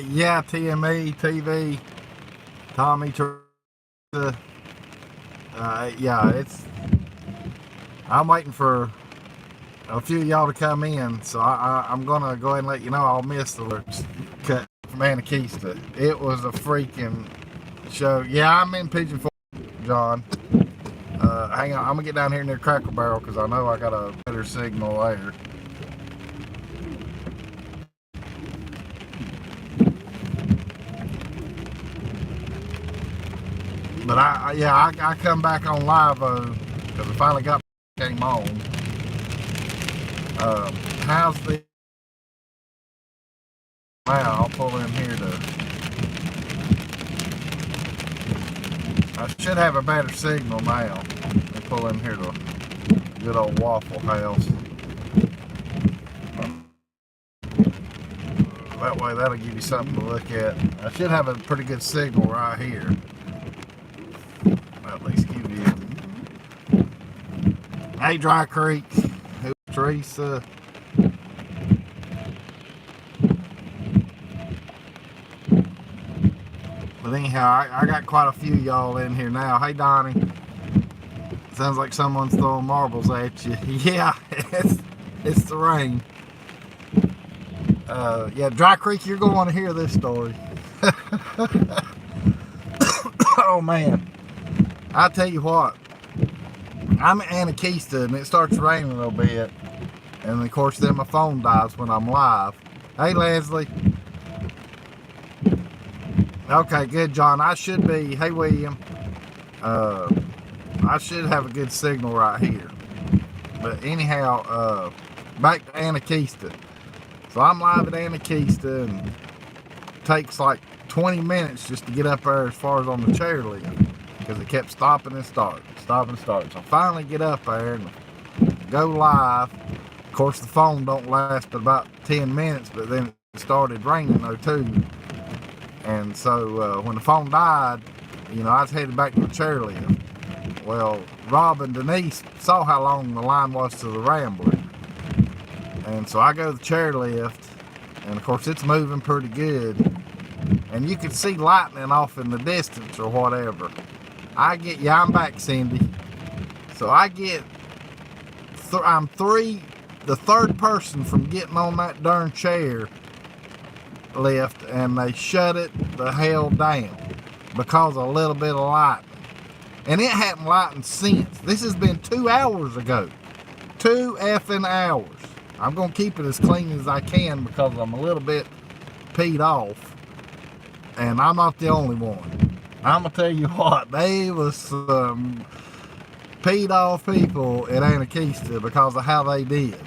Yeah, TME, TV, Tommy, yeah, I'm waiting for a few of y'all to come in, so I'm gonna go ahead and let you know I'll miss the cut from Anakista. It was a freaking show. Yeah, I'm in Pigeon Forge, John. Hang on, I'm gonna get down here near Cracker Barrel because I know I got a better signal there. But I come back on live because I finally got came on. How's the now? I'll pull in here I should have a better signal now. I'll pull in here to good old Waffle House. That way that'll give you something to look at. I should have a pretty good signal right here. At least give you. Hey, Dry Creek. Teresa. But anyhow, I got quite a few of y'all in here now. Hey, Donnie. Sounds like someone's throwing marbles at you. Yeah, it's the rain. Yeah, Dry Creek, you're going to want to hear this story. Oh, man. I'll tell you what. I'm in Anakista, and it starts raining a little bit. And, of course, then my phone dies when I'm live. Hey, Leslie. Okay, good, John. I should be. Hey, William. I should have a good signal right here. But anyhow, back to Anakista. So I'm live at Anakista, and it takes like 20 minutes just to get up there as far as on the chairlift because it kept stopping and starting. So I finally get up there and go live. Of course, the phone don't last but about 10 minutes, but then it started raining though too. And so when the phone died, I was headed back to the chairlift. Well, Rob and Denise saw how long the line was to the Rambler. And so I go to the chairlift, and of course it's moving pretty good. And you can see lightning off in the distance or whatever. I'm back, Cindy. So I'm the third person from getting on that darn chair lift, and they shut it the hell down because of a little bit of lightning. And it hadn't lightened since. This has been 2 hours ago. 2 effing hours. I'm going to keep it as clean as I can because I'm a little bit peed off. And I'm not the only one. I'm going to tell you what, they was some peed off people at Anakista because of how they did.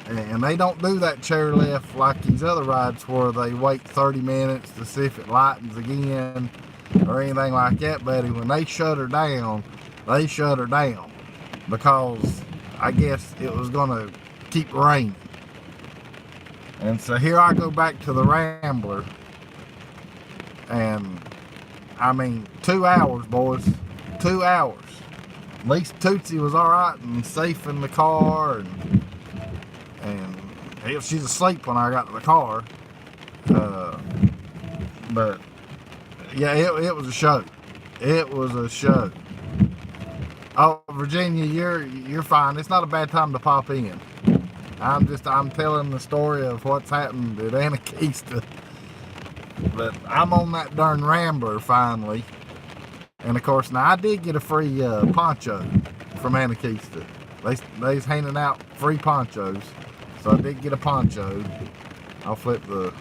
And they don't do that chairlift like these other rides where they wait 30 minutes to see if it lightens again or anything like that, buddy. When they shut her down because I guess it was going to keep raining. And so here I go back to the Rambler, and I mean 2 hours, boys, 2 hours. At least Tootsie was all right and safe in the car, and she's asleep when I got to the car. But yeah, it was a show. It was a show. Oh, Virginia, you're fine. It's not a bad time to pop in. I'm telling the story of what's happened at Anakista. But I'm on that darn Rambler finally. And of course, now I did get a free poncho from Anakista. They's handing out free ponchos. So I did get a poncho. I'll flip the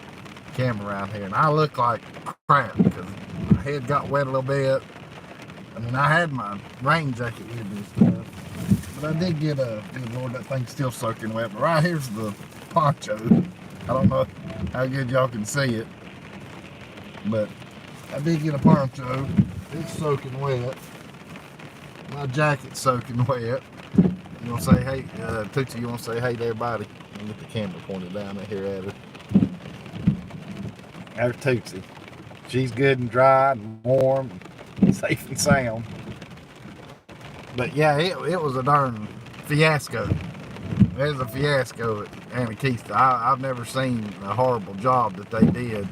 camera around here. And I look like crap because my head got wet a little bit. I mean, I had my rain jacket with me and stuff. But I did get good Lord, that thing's still soaking wet. But right here's the poncho. I don't know how good y'all can see it. But I did get a poncho. It's soaking wet. My jacket's soaking wet. You want to say hey, Tootsie, you want to say hey to everybody? Let me get the camera pointed down here at her. There's Tootsie. She's good and dry and warm and safe and sound. But yeah, it was a darn fiasco. It was a fiasco at Anakeesta. I've never seen a horrible job that they did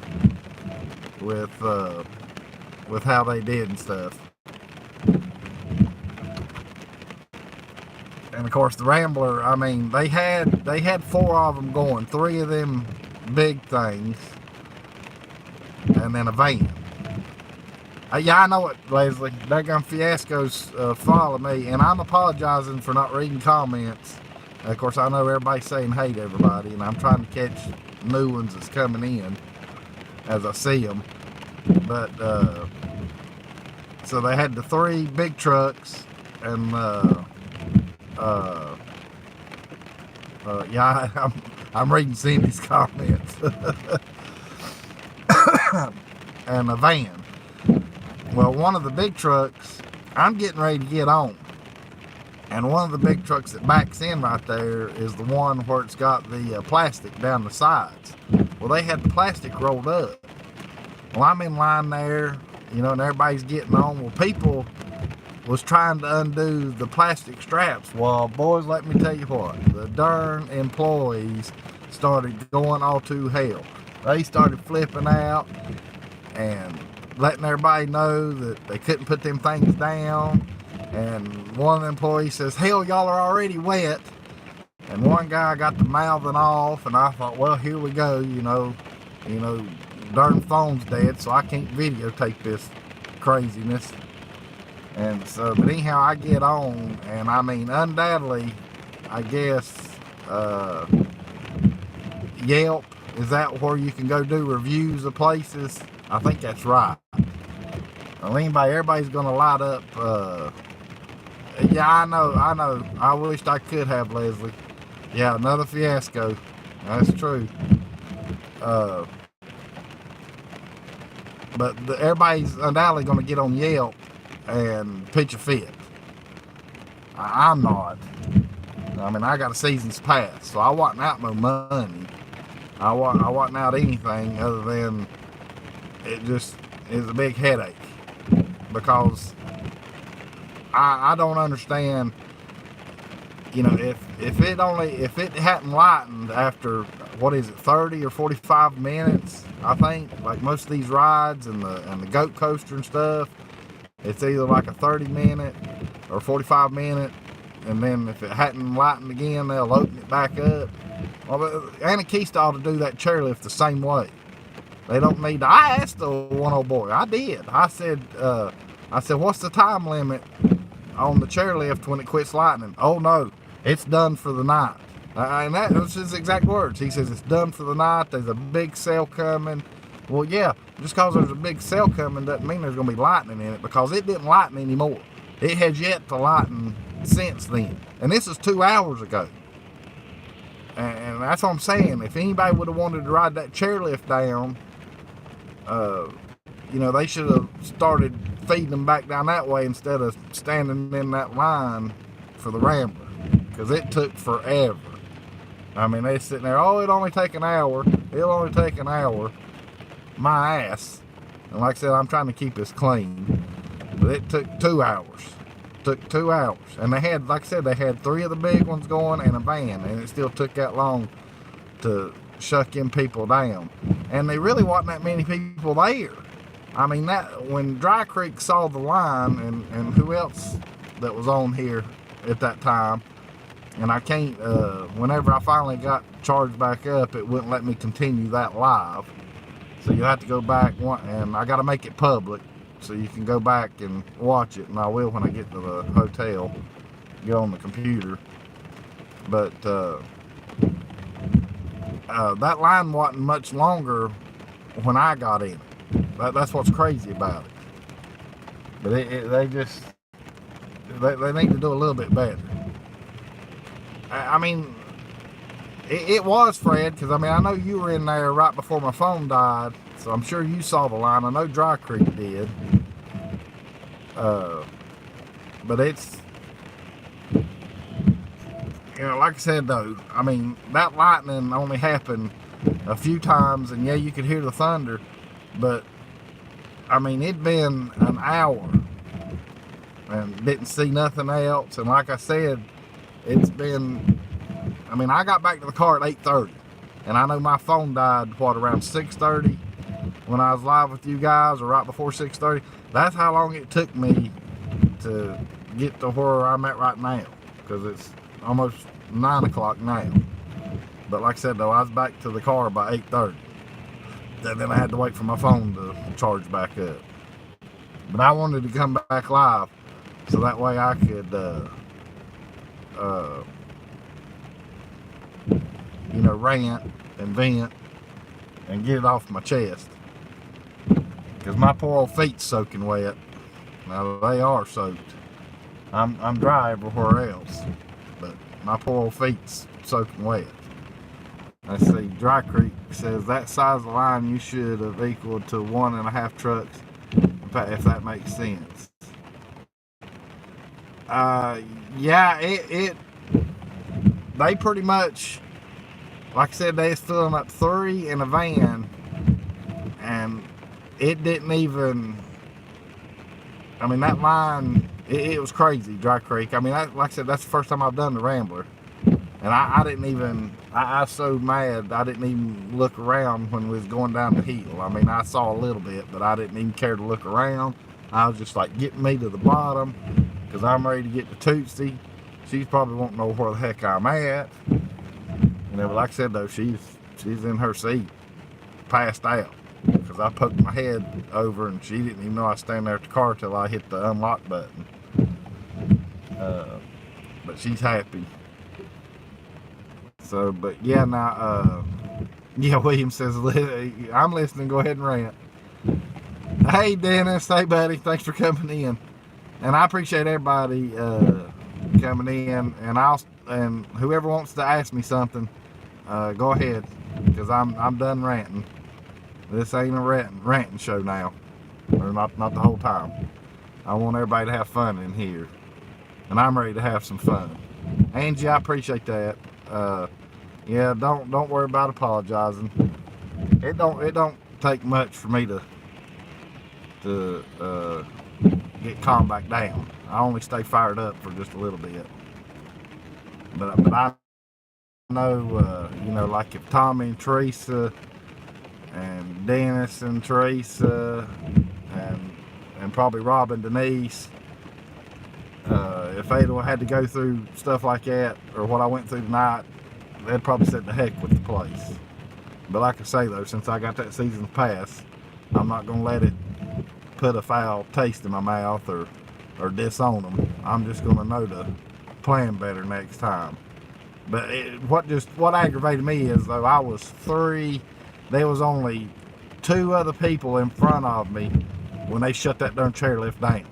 with how they did and stuff. And of course the Rambler, I mean, they had 4 of them going, 3 of them big things, and then a van. Yeah, I know it, Leslie. Daggone fiascos follow me, and I'm apologizing for not reading comments. Of course, I know everybody's saying hey to everybody, and I'm trying to catch new ones that's coming in as I see them. But so they had the 3 big trucks, and yeah, I'm reading Cindy's comments, and a van. Well, one of the big trucks, I'm getting ready to get on. And one of the big trucks that backs in right there is the one where it's got the plastic down the sides. Well, they had the plastic rolled up. Well, I'm in line there, you know, and everybody's getting on. Well, people was trying to undo the plastic straps. Well, boys, let me tell you what. The darn employees started going all to hell. They started flipping out and letting everybody know that they couldn't put them things down. And one of the employees says, hell, y'all are already wet. And one guy got the mouthing off, and I thought, well, here we go, you know, darn phone's dead, so I can't videotape this craziness. And so, but anyhow, I get on, and I mean, undoubtedly, I guess, Yelp, is that where you can go do reviews of places? I think that's right. Well, everybody's gonna light up. Yeah, I know. I wished I could have, Leslie. Yeah, another fiasco. That's true. But everybody's undoubtedly gonna get on Yelp and pitch a fit. I'm not. I mean, I got a season's pass, so I wasn't out no money. I wasn't out anything other than it just is a big headache, because I don't understand, you know, if it hadn't lightened after, what is it, 30 or 45 minutes, I think, like most of these rides and the goat coaster and stuff, it's either like a 30-minute or 45-minute, and then if it hadn't lightened again, they'll open it back up. Well, Anakeesta ought to do that chairlift the same way. They don't need to. I asked the one old boy. I did. I said, what's the time limit on the chairlift when it quits lightning? Oh no, it's done for the night. And that was his exact words. He says it's done for the night. There's a big sale coming. Well, yeah, just because there's a big sale coming doesn't mean there's going to be lightning in it, because it didn't lighten anymore. It has yet to lighten since then. And this is 2 hours ago. And that's what I'm saying. If anybody would have wanted to ride that chairlift down, you know, they should have started feeding them back down that way instead of standing in that line for the Rambler, because it took forever. I mean, they're sitting there, oh, it'll only take an hour. It'll only take an hour. My ass. And like I said, I'm trying to keep this clean. But it took 2 hours. Took 2 hours. And they had, like I said, they had 3 of the big ones going and a van. And it still took that long to shut them people down. And there really wasn't that many people there. I mean, that when Dry Creek saw the line, and who else that was on here at that time, and I can't, whenever I finally got charged back up, it wouldn't let me continue that live. So you have to go back, and I got to make it public so you can go back and watch it, and I will when I get to the hotel, get on the computer. But that line wasn't much longer when I got in it. That's what's crazy about it. But they just, they need to do a little bit better. I mean, it was, Fred, because I mean, I know you were in there right before my phone died, so I'm sure you saw the line. I know Dry Creek did. But it's, you know, like I said though, I mean, that lightning only happened a few times, and yeah, you could hear the thunder, but I mean, it'd been an hour and didn't see nothing else. And like I said, it's been, I mean, I got back to the car at 8:30, and I know my phone died, what, around 6:30 when I was live with you guys, or right before 6:30. That's how long it took me to get to where I'm at right now, because it's almost 9 o'clock now. But like I said, though, I was back to the car by 8:30. And then I had to wait for my phone to charge back up. But I wanted to come back live so that way I could, you know, rant and vent and get it off my chest. Because my poor old feet's soaking wet. Now, they are soaked. I'm dry everywhere else, but my poor old feet's soaking wet. Let's see, Dry Creek says that size of line you should have equaled to 1.5 trucks, if that makes sense. Yeah, they pretty much, like I said, they was filling up 3 in a van, and it didn't even, I mean, that line, it was crazy, Dry Creek. I mean, like I said, that's the first time I've done the Rambler. And I didn't even, I was so mad, I didn't even look around when we was going down the hill. I mean, I saw a little bit, but I didn't even care to look around. I was just like, get me to the bottom, because I'm ready to get to Tootsie. She probably won't know where the heck I'm at. You know, but like I said, though, she's in her seat, passed out. Because I poked my head over, and she didn't even know I was standing there at the car till I hit the unlock button. But she's happy. So, but yeah, now, yeah, William says, I'm listening, go ahead and rant. Hey, Dennis, hey, buddy, thanks for coming in. And I appreciate everybody coming in, and whoever wants to ask me something, go ahead, because I'm done ranting. This ain't a ranting show now, or not the whole time. I want everybody to have fun in here, and I'm ready to have some fun. Angie, I appreciate that. Yeah, don't worry about apologizing. It don't take much for me to get calmed back down. I only stay fired up for just a little bit. But I know, you know, like if Tommy and Teresa and Dennis and Teresa and probably Rob and Denise, if they'd had to go through stuff like that, or what I went through tonight, they'd probably said the heck with the place. But like I say, though, since I got that season's pass, I'm not going to let it put a foul taste in my mouth or disown them. I'm just going to know to plan better next time. But what aggravated me is, though, I was 3, there was only 2 other people in front of me when they shut that darn chairlift down.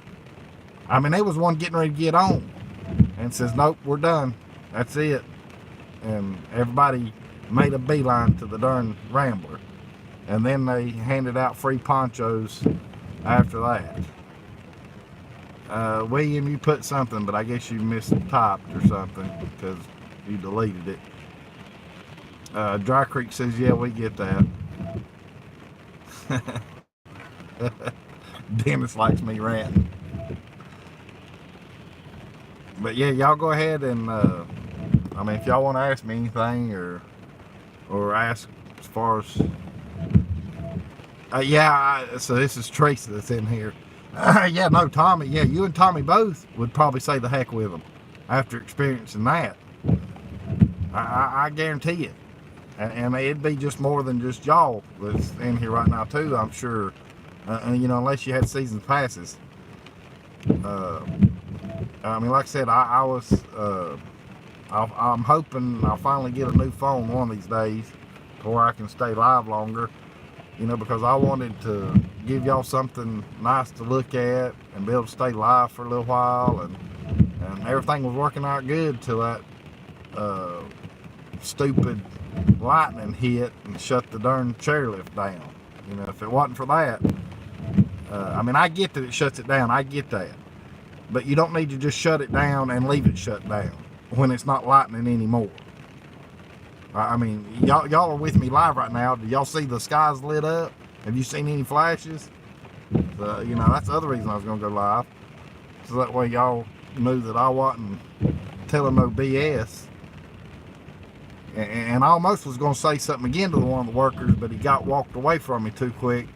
I mean, there was one getting ready to get on and says, nope, we're done. That's it. And everybody made a beeline to the darn Rambler. And then they handed out free ponchos after that. William, you put something, but I guess you mistyped or something because you deleted it. Dry Creek says, yeah, we get that. Dennis likes me ranting. But yeah, y'all go ahead and, I mean, if y'all want to ask me anything or ask as far as, yeah, so this is Teresa that's in here. Yeah, no, Tommy, yeah, you and Tommy both would probably say the heck with them after experiencing that. I guarantee it. And it'd be just more than just y'all that's in here right now too, I'm sure. You know, unless you had season passes. I mean, like I said, I'm hoping I'll finally get a new phone one of these days to where I can stay live longer. You know, because I wanted to give y'all something nice to look at and be able to stay live for a little while, and everything was working out good till that stupid lightning hit and shut the darn chairlift down. You know, if it wasn't for that, I mean, I get that it shuts it down, I get that, but you don't need to just shut it down and leave it shut down when it's not lightning anymore. I mean, y'all are with me live right now. Do y'all see the skies lit up? Have you seen any flashes? So, you know, that's the other reason I was going to go live. So that way y'all knew that I wasn't telling no BS. And I almost was going to say something again to one of the workers, but he walked away from me too quick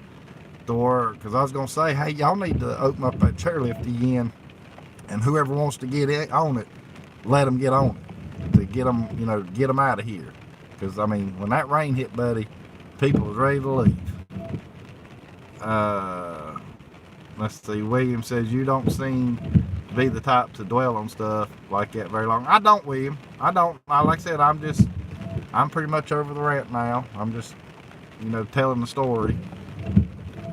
to work. Because I was going to say, hey, y'all need to open up that chairlift again. And whoever wants to get on it, let them get on it. To get them, you know, get them out of here. Because, I mean, when that rain hit, buddy, people was ready to leave. Let's see. William says, you don't seem to be the type to dwell on stuff like that very long. I don't, William. I don't. Like I said, I'm pretty much over the rant now. I'm just, you know, telling the story.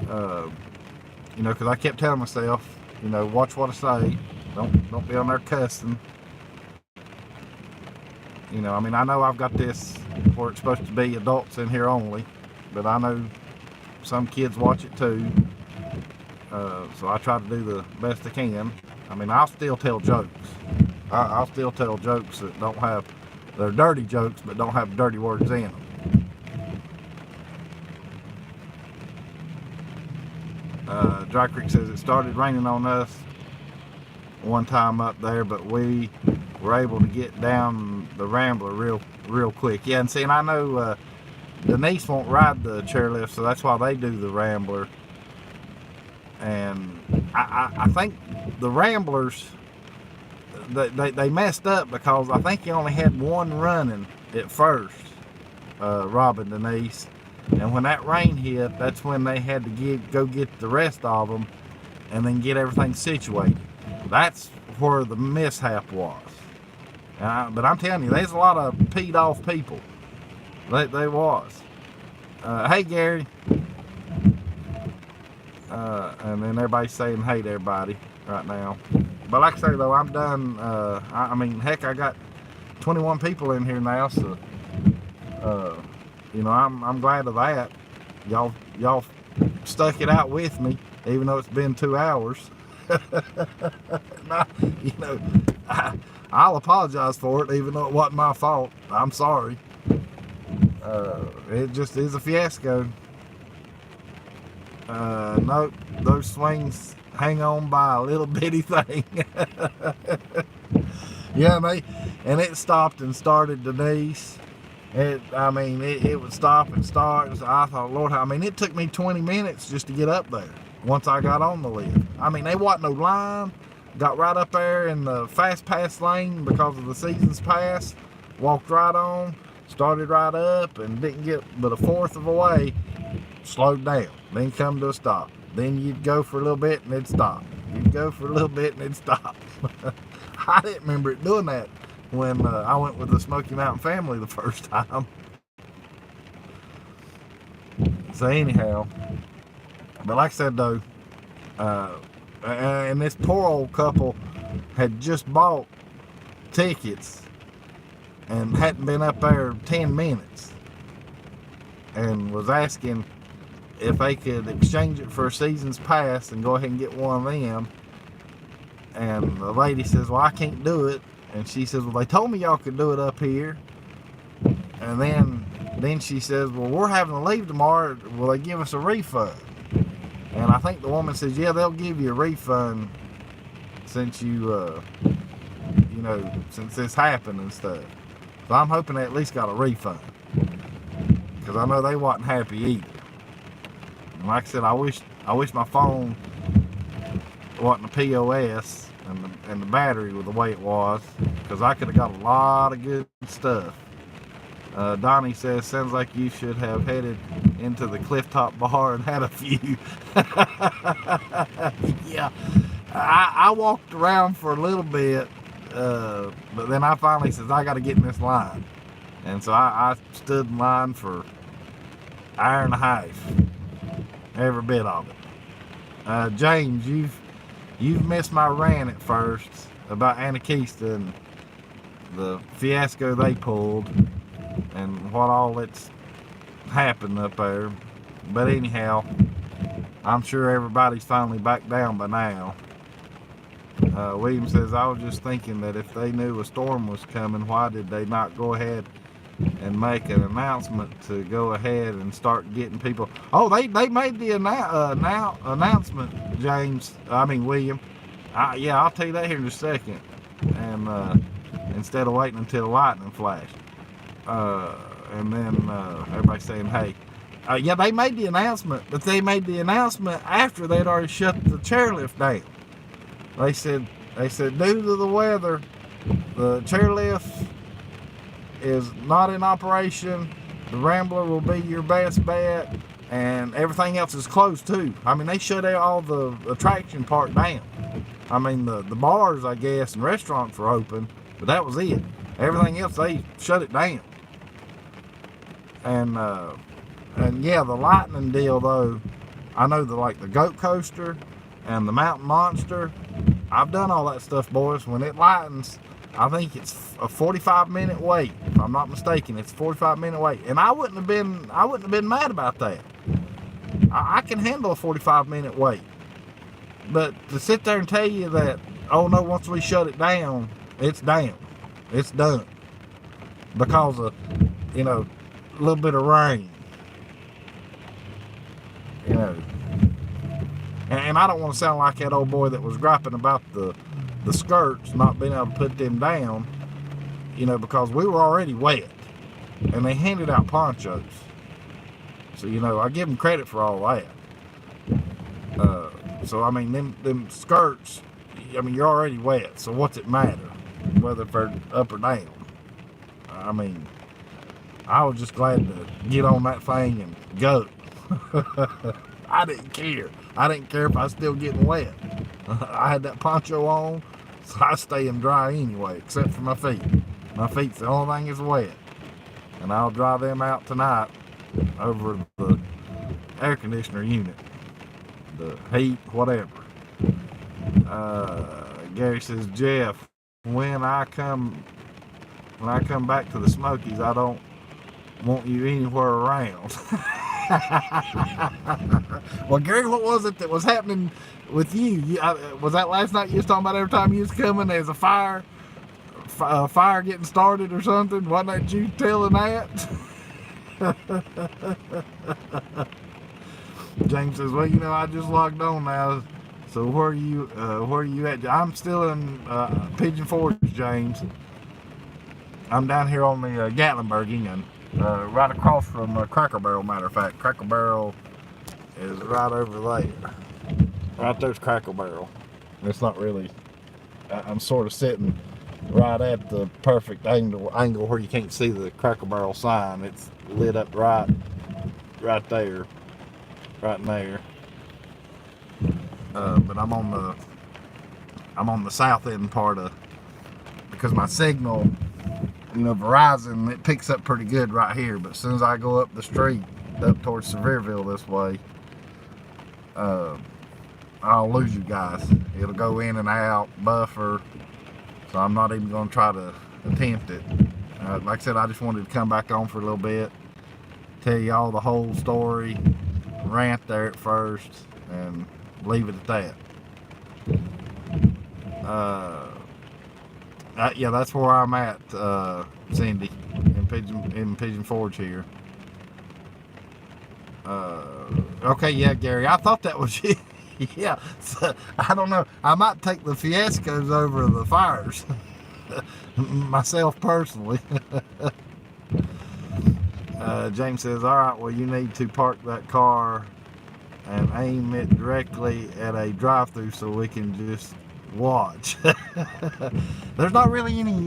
You know, because I kept telling myself, you know, watch what I say. Don't be on there cussing. You know, I mean, I know I've got this where it's supposed to be adults in here only, but I know some kids watch it too. So I try to do the best I can. I mean, I'll still tell jokes. I'll still tell jokes that don't have, they're dirty jokes, but don't have dirty words in them. Dry Creek says it started raining on us one time up there, but we were able to get down the Rambler real quick. Yeah, and see, and I know Denise won't ride the chairlift, so that's why they do the Rambler. And I think the Ramblers, they messed up because I think you only had one running at first, Rob and Denise. And when that rain hit, that's when they had to go get the rest of them and then get everything situated. That's where the mishap was. But I'm telling you, there's a lot of peed off people. They was. Hey, Gary. And then everybody's saying hey to everybody right now. But like I say, though, I'm done. I mean, heck, I got 21 people in here now, so you know, I'm glad of that. Y'all stuck it out with me, even though it's been 2 hours. Now, you know, I'll apologize for it, even though it wasn't my fault. I'm sorry. It just is a fiasco. Nope, those swings hang on by a little bitty thing. Yeah, and it stopped and started Denise. It would stop and start. So I thought, Lord, I mean, it took me 20 minutes just to get up there once I got on the lift. I mean, there wasn't no line. Got right up there in the fast pass lane because of the season's pass. Walked right on, started right up, and didn't get but a fourth of a way. Slowed down, then come to a stop. Then you'd go for a little bit and it'd stop. You'd go for a little bit and it'd stop. I didn't remember it doing that when I went with the Smoky Mountain family the first time. So anyhow, but like I said though, and this poor old couple had just bought tickets and hadn't been up there 10 minutes and was asking if they could exchange it for a season's pass and go ahead and get one of them. And the lady says, well, I can't do it. And she says, well, they told me y'all could do it up here. And then she says, well, we're having to leave tomorrow. Will they give us a refund? And I think the woman says, yeah, they'll give you a refund since you, you know, since this happened and stuff. So I'm hoping they at least got a refund. Because I know they wasn't happy either. And like I said, I wish my phone wasn't a POS and the battery was the way it was, because I could have got a lot of good stuff. Donnie says, sounds like you should have headed into the Clifftop Bar and had a few. Yeah, I walked around for a little bit, but then I finally says, I got to get in this line. And so I stood in line for an hour and a half, every bit of it. James, you've missed my rant at first about Anakista and the fiasco they pulled and what all that's happened up there. But anyhow, I'm sure everybody's finally back down by now. William says, I was just thinking that if they knew a storm was coming, why did they not go ahead and make an announcement to go ahead and start getting people. Oh, they made the announcement, James. I mean William. Yeah, I'll tell you that here in just a second. And instead of waiting until the lightning flash, and then everybody saying, "Hey, yeah, they made the announcement," but they made the announcement after they'd already shut the chairlift down. They said due to the weather, the chairlift is not in operation. The Rambler will be your best bet, and everything else is closed too. I mean, they shut out all the attraction part down. I mean, the bars, I guess, and restaurants were open, but that was it. Everything else, they shut it down. And yeah, the lightning deal though, I know the goat coaster and the mountain monster. I've done all that stuff, boys. When it lightens, I think it's a 45-minute wait. If I'm not mistaken, it's a 45-minute wait. And I wouldn't have been mad about that. I can handle a 45-minute wait. But to sit there and tell you that, oh no, once we shut it down, it's down. It's done. Because of, a little bit of rain. And I don't want to sound like that old boy that was griping about the skirts not being able to put them down, because we were already wet. And they handed out ponchos. So, I give them credit for all that. So, I mean, them skirts, you're already wet. So what's it matter whether they're up or down? I mean, I was just glad to get on that thing and go. I didn't care. I didn't care if I was still getting wet. I had that poncho on, so I stay in dry anyway, except for my feet. My feet's the only thing that's wet. And I'll dry them out tonight over the air conditioner unit. The heat, whatever. Gary says, Jeff, when I come back to the Smokies, I don't want you anywhere around. Well, Gary, what was it that was happening with you? Was that last night you was talking about every time you was coming there's a fire getting started or something? Wasn't that you telling that? James says, well, I just logged on now. So where are you at? I'm still in Pigeon Forge, James. I'm down here on the Gatlinburg, England. Right across from Cracker Barrel, matter of fact. Cracker Barrel is right over there. Right there's Cracker Barrel. It's not really, I'm sort of sitting right at the perfect angle where you can't see the Cracker Barrel sign. It's lit up right there, right in there. But I'm on the south end part of, because my signal, Verizon, it picks up pretty good right here, but as soon as I go up the street, up towards Sevierville this way, I'll lose you guys. It'll go in and out, buffer, so I'm not even going to try to attempt it. Like I said, I just wanted to come back on for a little bit, tell you all the whole story, rant there at first, and leave it at that. Yeah, that's where I'm at, Cindy, in Pigeon Forge here. Okay, yeah, Gary, I thought that was you. Yeah, so, I don't know. I might take the Fiescos over the fires, myself personally. James says, all right, well, you need to park that car and aim it directly at a drive-through so we can just watch. There's not really any,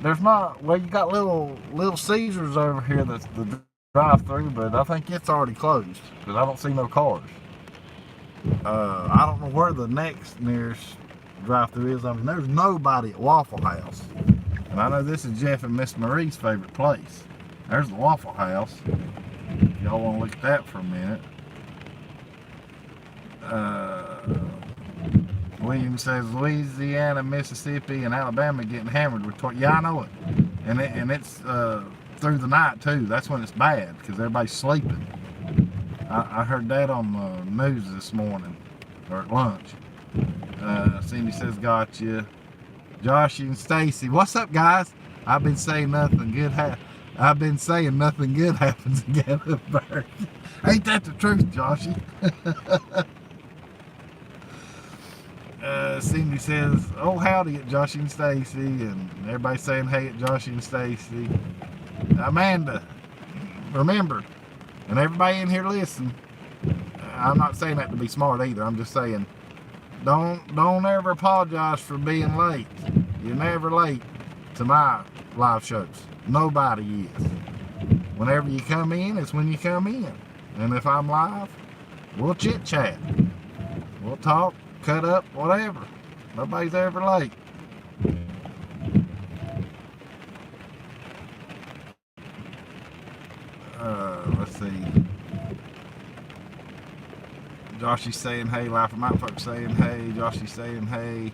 there's not, well, you got little Caesars over here that's the drive-through, but I think it's already closed because I don't see no cars. I don't know where the next nearest drive-through is. I mean, there's nobody at Waffle House. And I know this is Jeff and Miss Marie's favorite place. There's the Waffle House. If y'all want to look at that for a minute. William says Louisiana, Mississippi, and Alabama getting hammered with tornadoes. Yeah, I know it. And it's through the night too. That's when it's bad because everybody's sleeping. I heard that on the news this morning, or at lunch. Cindy says, gotcha. Josh and Stacy, what's up, guys? I've been saying nothing. Good. I've been saying nothing good happens in Gatlinburg. Ain't that the truth, Joshy? Cindy says, "Oh, howdy at Joshy and Stacy," and everybody's saying hey at Joshy and Stacy. Amanda, remember, and everybody in here listen. I'm not saying that to be smart either. I'm just saying, don't ever apologize for being late. You're never late to my live shows. Nobody is. Whenever you come in, it's when you come in. And if I'm live, we'll chit chat. We'll talk, cut up, whatever. Nobody's ever late. Let's see. Joshy's saying hey. Life of Mountain Folks saying hey. Joshy's saying hey.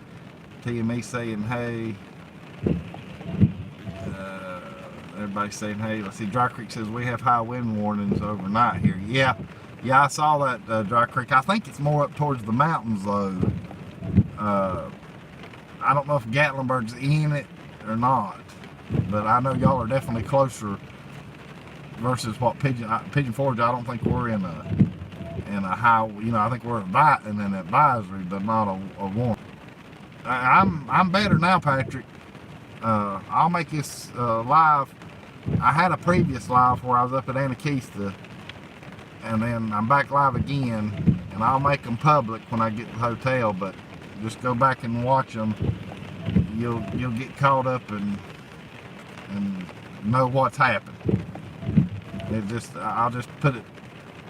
TME saying hey. Everybody's saying hey. Let's see. Dry Creek says we have high wind warnings overnight here. Yeah, I saw that, Dry Creek. I think it's more up towards the mountains though. I don't know if Gatlinburg's in it or not, but I know y'all are definitely closer versus what Pigeon Forge. I don't think we're in a high. I think we're in an advisory, but not a warning. I'm better now, Patrick. I'll make this live. I had a previous live where I was up at Anakeesta, and then I'm back live again, and I'll make them public when I get to the hotel. But just go back and watch them. You'll get caught up and know what's happened. I'll just put it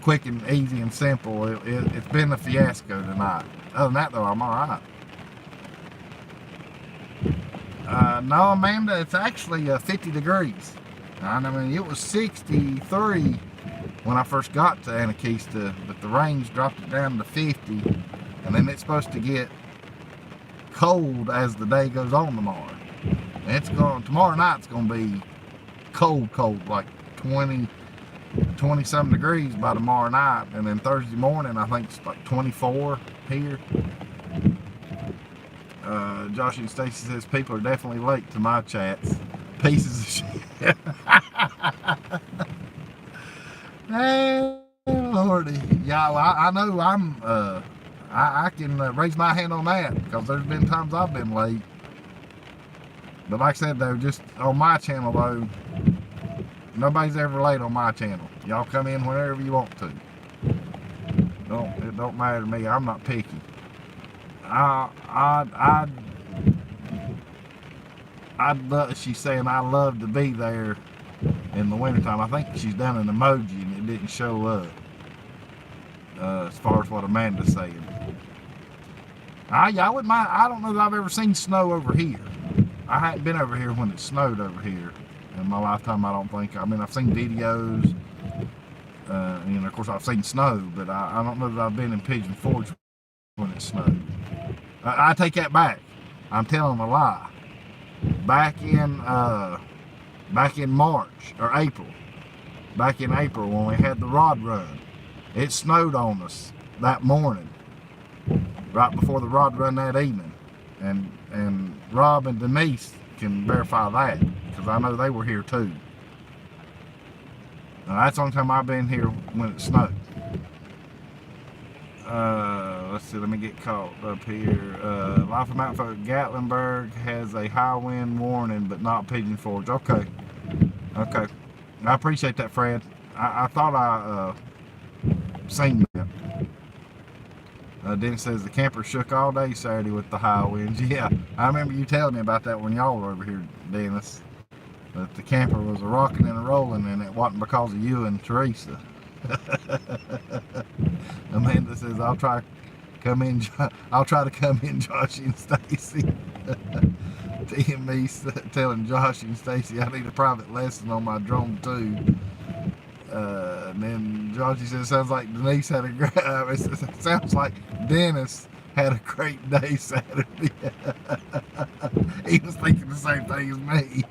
quick and easy and simple. It's been a fiasco tonight. Other than that, though, I'm all right. No, Amanda, it's actually 50 degrees. I mean, it was 63 when I first got to Anakeesta, but the rains dropped it down to 50, and then it's supposed to get cold as the day goes on tomorrow. And tomorrow night's going to be cold, like 20 something degrees by tomorrow night, and then Thursday morning I think it's like 24 here. Josh and Stacy says people are definitely late to my chats. Pieces of shit. Hey, Lordy. Yeah, well, I know I can raise my hand on that, because there's been times I've been late. But like I said, though, just on my channel, though, nobody's ever late on my channel. Y'all come in whenever you want to. It don't matter to me. I'm not picky. She's saying I love to be there in the wintertime. I think she's done an emoji and it didn't show up. As far as what Amanda's saying. I wouldn't mind. I don't know that I've ever seen snow over here. I hadn't been over here when it snowed over here in my lifetime. I don't think. I mean, I've seen videos. And of course I've seen snow, but I don't know that I've been in Pigeon Forge when it snowed. I take that back. I'm telling a lie. Back in March or April, back in April when we had the rod run, it snowed on us that morning, right before the rod run that evening, and Rob and Denise can verify that, because I know they were here too. That's the only time I've been here when it snowed. Let's see, let me get caught up here. Life of Mountain Folk, Gatlinburg has a high wind warning, but not Pigeon Forge. Okay. I appreciate that, Fred. I thought I seen that. Dennis says the camper shook all day Saturday with the high winds. Yeah, I remember you telling me about that when y'all were over here, Dennis. That the camper was a rocking and a rolling, and it wasn't because of you and Teresa. Amanda says I'll try to come in, Josh and Stacy. TME telling Josh and Stacy I need a private lesson on my drone too. And then Joshy says sounds like Denise had a great. It sounds like Dennis had a great day Saturday. He was thinking the same thing as me.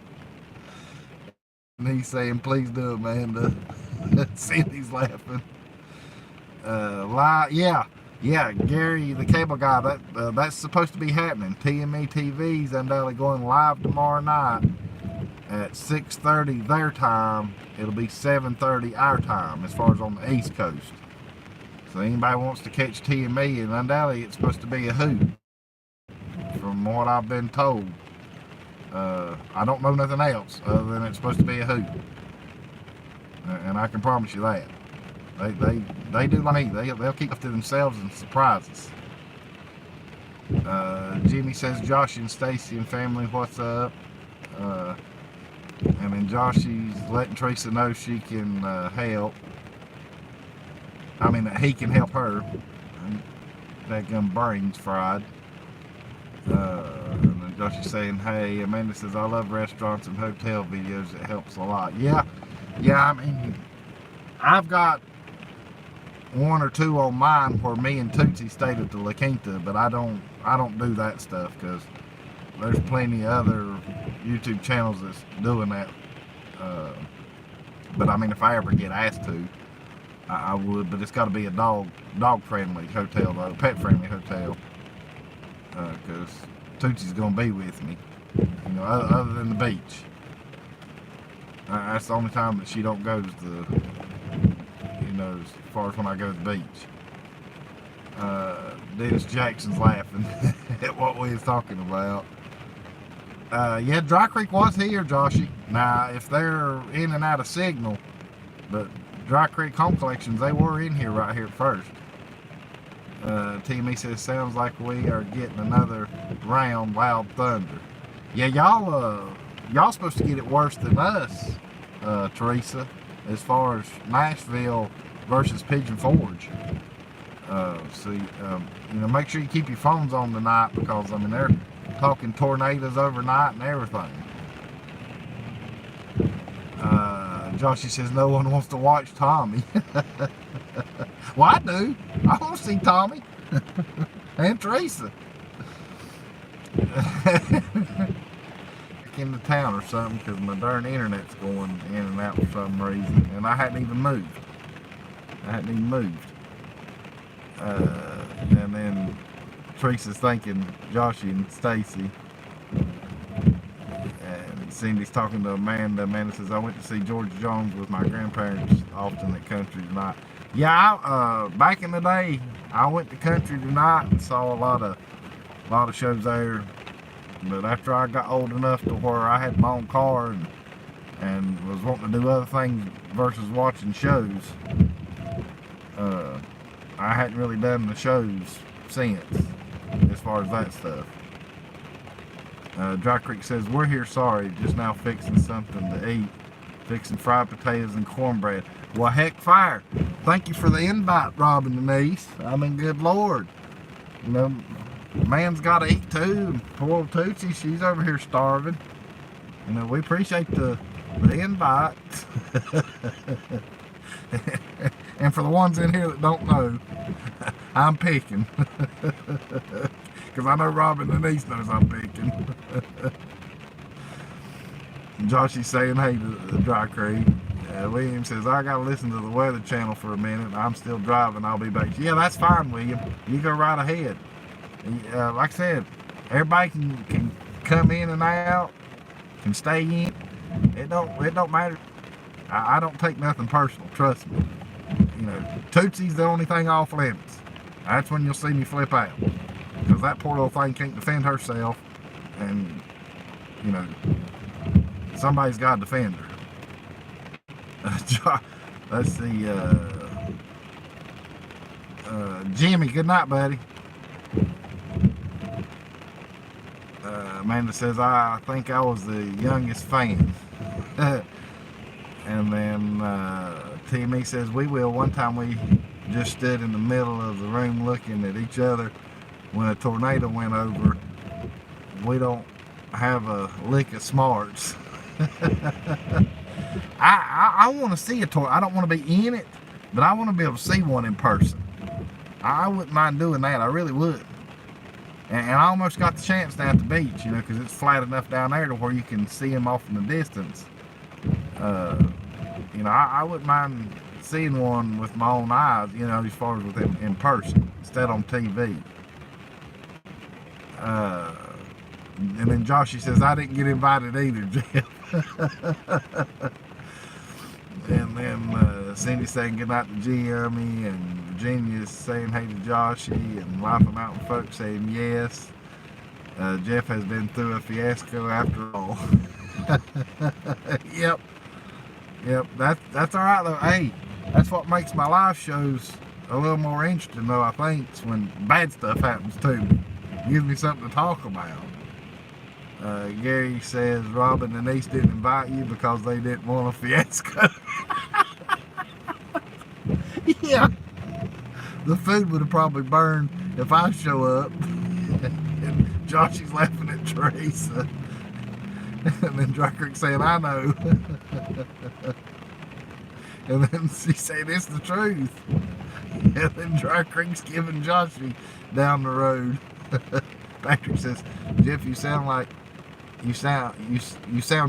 And he's saying, please do, Amanda. Cindy's laughing. Yeah, Gary, the cable guy, that's supposed to be happening. TME TV's undoubtedly going live tomorrow night at 6:30 their time, it'll be 7:30 our time as far as on the East Coast. So anybody wants to catch TME, and undoubtedly it's supposed to be a hoot from what I've been told. I don't know nothing else other than it's supposed to be a hoot, and I can promise you that. They do like me. They'll keep up to themselves and surprise us. Jimmy says, Josh and Stacy and family, what's up? And then Joshy's letting Teresa know she can help. I mean, that he can help her. That gun brains fried. And then Joshy's saying, hey, Amanda says, I love restaurants and hotel videos. It helps a lot. Yeah, I mean, I've got one or two on mine where me and Tootsie stayed at the La Quinta, but I don't do that stuff because there's plenty of other YouTube channels that's doing that. But I mean, if I ever get asked to, I would, but it's got to be a dog friendly hotel though, pet friendly hotel, because Tootsie's gonna be with me, you know, other than the beach. That's the only time that she don't go to the, you know, as far as when I go to the beach. Dennis Jackson's laughing at what we was talking about. Yeah, Dry Creek was here, Joshy. Now, if they're in and out of signal, but Dry Creek Home Collections, they were in here right here at first. TME says, sounds like we are getting another round Loud Thunder. Yeah, y'all supposed to get it worse than us, Teresa, as far as Nashville versus Pigeon Forge. So, you know, make sure you keep your phones on tonight because, I mean, they're talking tornadoes overnight and everything. Joshy says no one wants to watch Tommy. Well, I do. I want to see Tommy and Teresa. Into town or something because my darn internet's going in and out for some reason, and I hadn't even moved. And then Teresa's thanking Joshy and Stacy, and Cindy's talking to Amanda. Amanda says, I went to see George Jones with my grandparents often at Country Tonight. Yeah, back in the day, I went to Country Tonight and saw a lot of shows there. But after I got old enough to where I had my own car and was wanting to do other things versus watching shows, I hadn't really done the shows since, as far as that stuff. Dry Creek says, we're here, sorry, just now fixing something to eat. Fixing fried potatoes and cornbread. Well, heck, fire. Thank you for the invite, Robin Denise. I mean, good Lord. You know, man's got to eat too, and poor old Tootsie, she's over here starving. You know, we appreciate the invite. And for the ones in here that don't know, I'm picking. Because I know Robin Denise knows I'm picking. Joshy's saying, hey, to the Dry Creek. William says, I got to listen to the Weather Channel for a minute. I'm still driving. I'll be back. Yeah, that's fine, William. You go right ahead. Like I said, everybody can come in and out, can stay in. It don't matter. I don't take nothing personal, trust me. You know, Tootsie's the only thing off limits. That's when you'll see me flip out. Because that poor little thing can't defend herself, and, you know, somebody's got to defend her. Let's see, Jimmy, good night, buddy. Amanda says, I think I was the youngest fan. And then TME says, we will. One time we just stood in the middle of the room looking at each other when a tornado went over. We don't have a lick of smarts. I want to see a tornado. I don't want to be in it, but I want to be able to see one in person. I wouldn't mind doing that. I really would. And I almost got the chance down at the beach, you know, because it's flat enough down there to where you can see them off in the distance. You know, I wouldn't mind seeing one with my own eyes, you know, as far as with them in person, instead on TV. And then Joshy says, I didn't get invited either, Jeff. And then Cindy saying goodnight to Jimmy, and Virginia's saying hey to Joshy, and Life of Mountain Folk saying yes. Jeff has been through a fiasco after all. Yep, yep. That's all right though. Hey, that's what makes my live shows a little more interesting though. I think is when bad stuff happens to me. It gives me something to talk about. Gary says Robin and Denise didn't invite you because they didn't want a fiasco. Yeah, the food would have probably burned if I show up. And Joshy's laughing at Teresa. And then Dry Creek saying, I know. And then she said, it's the truth. And then Dry Creek's giving Joshy down the road. Patrick says, Jeff, you sound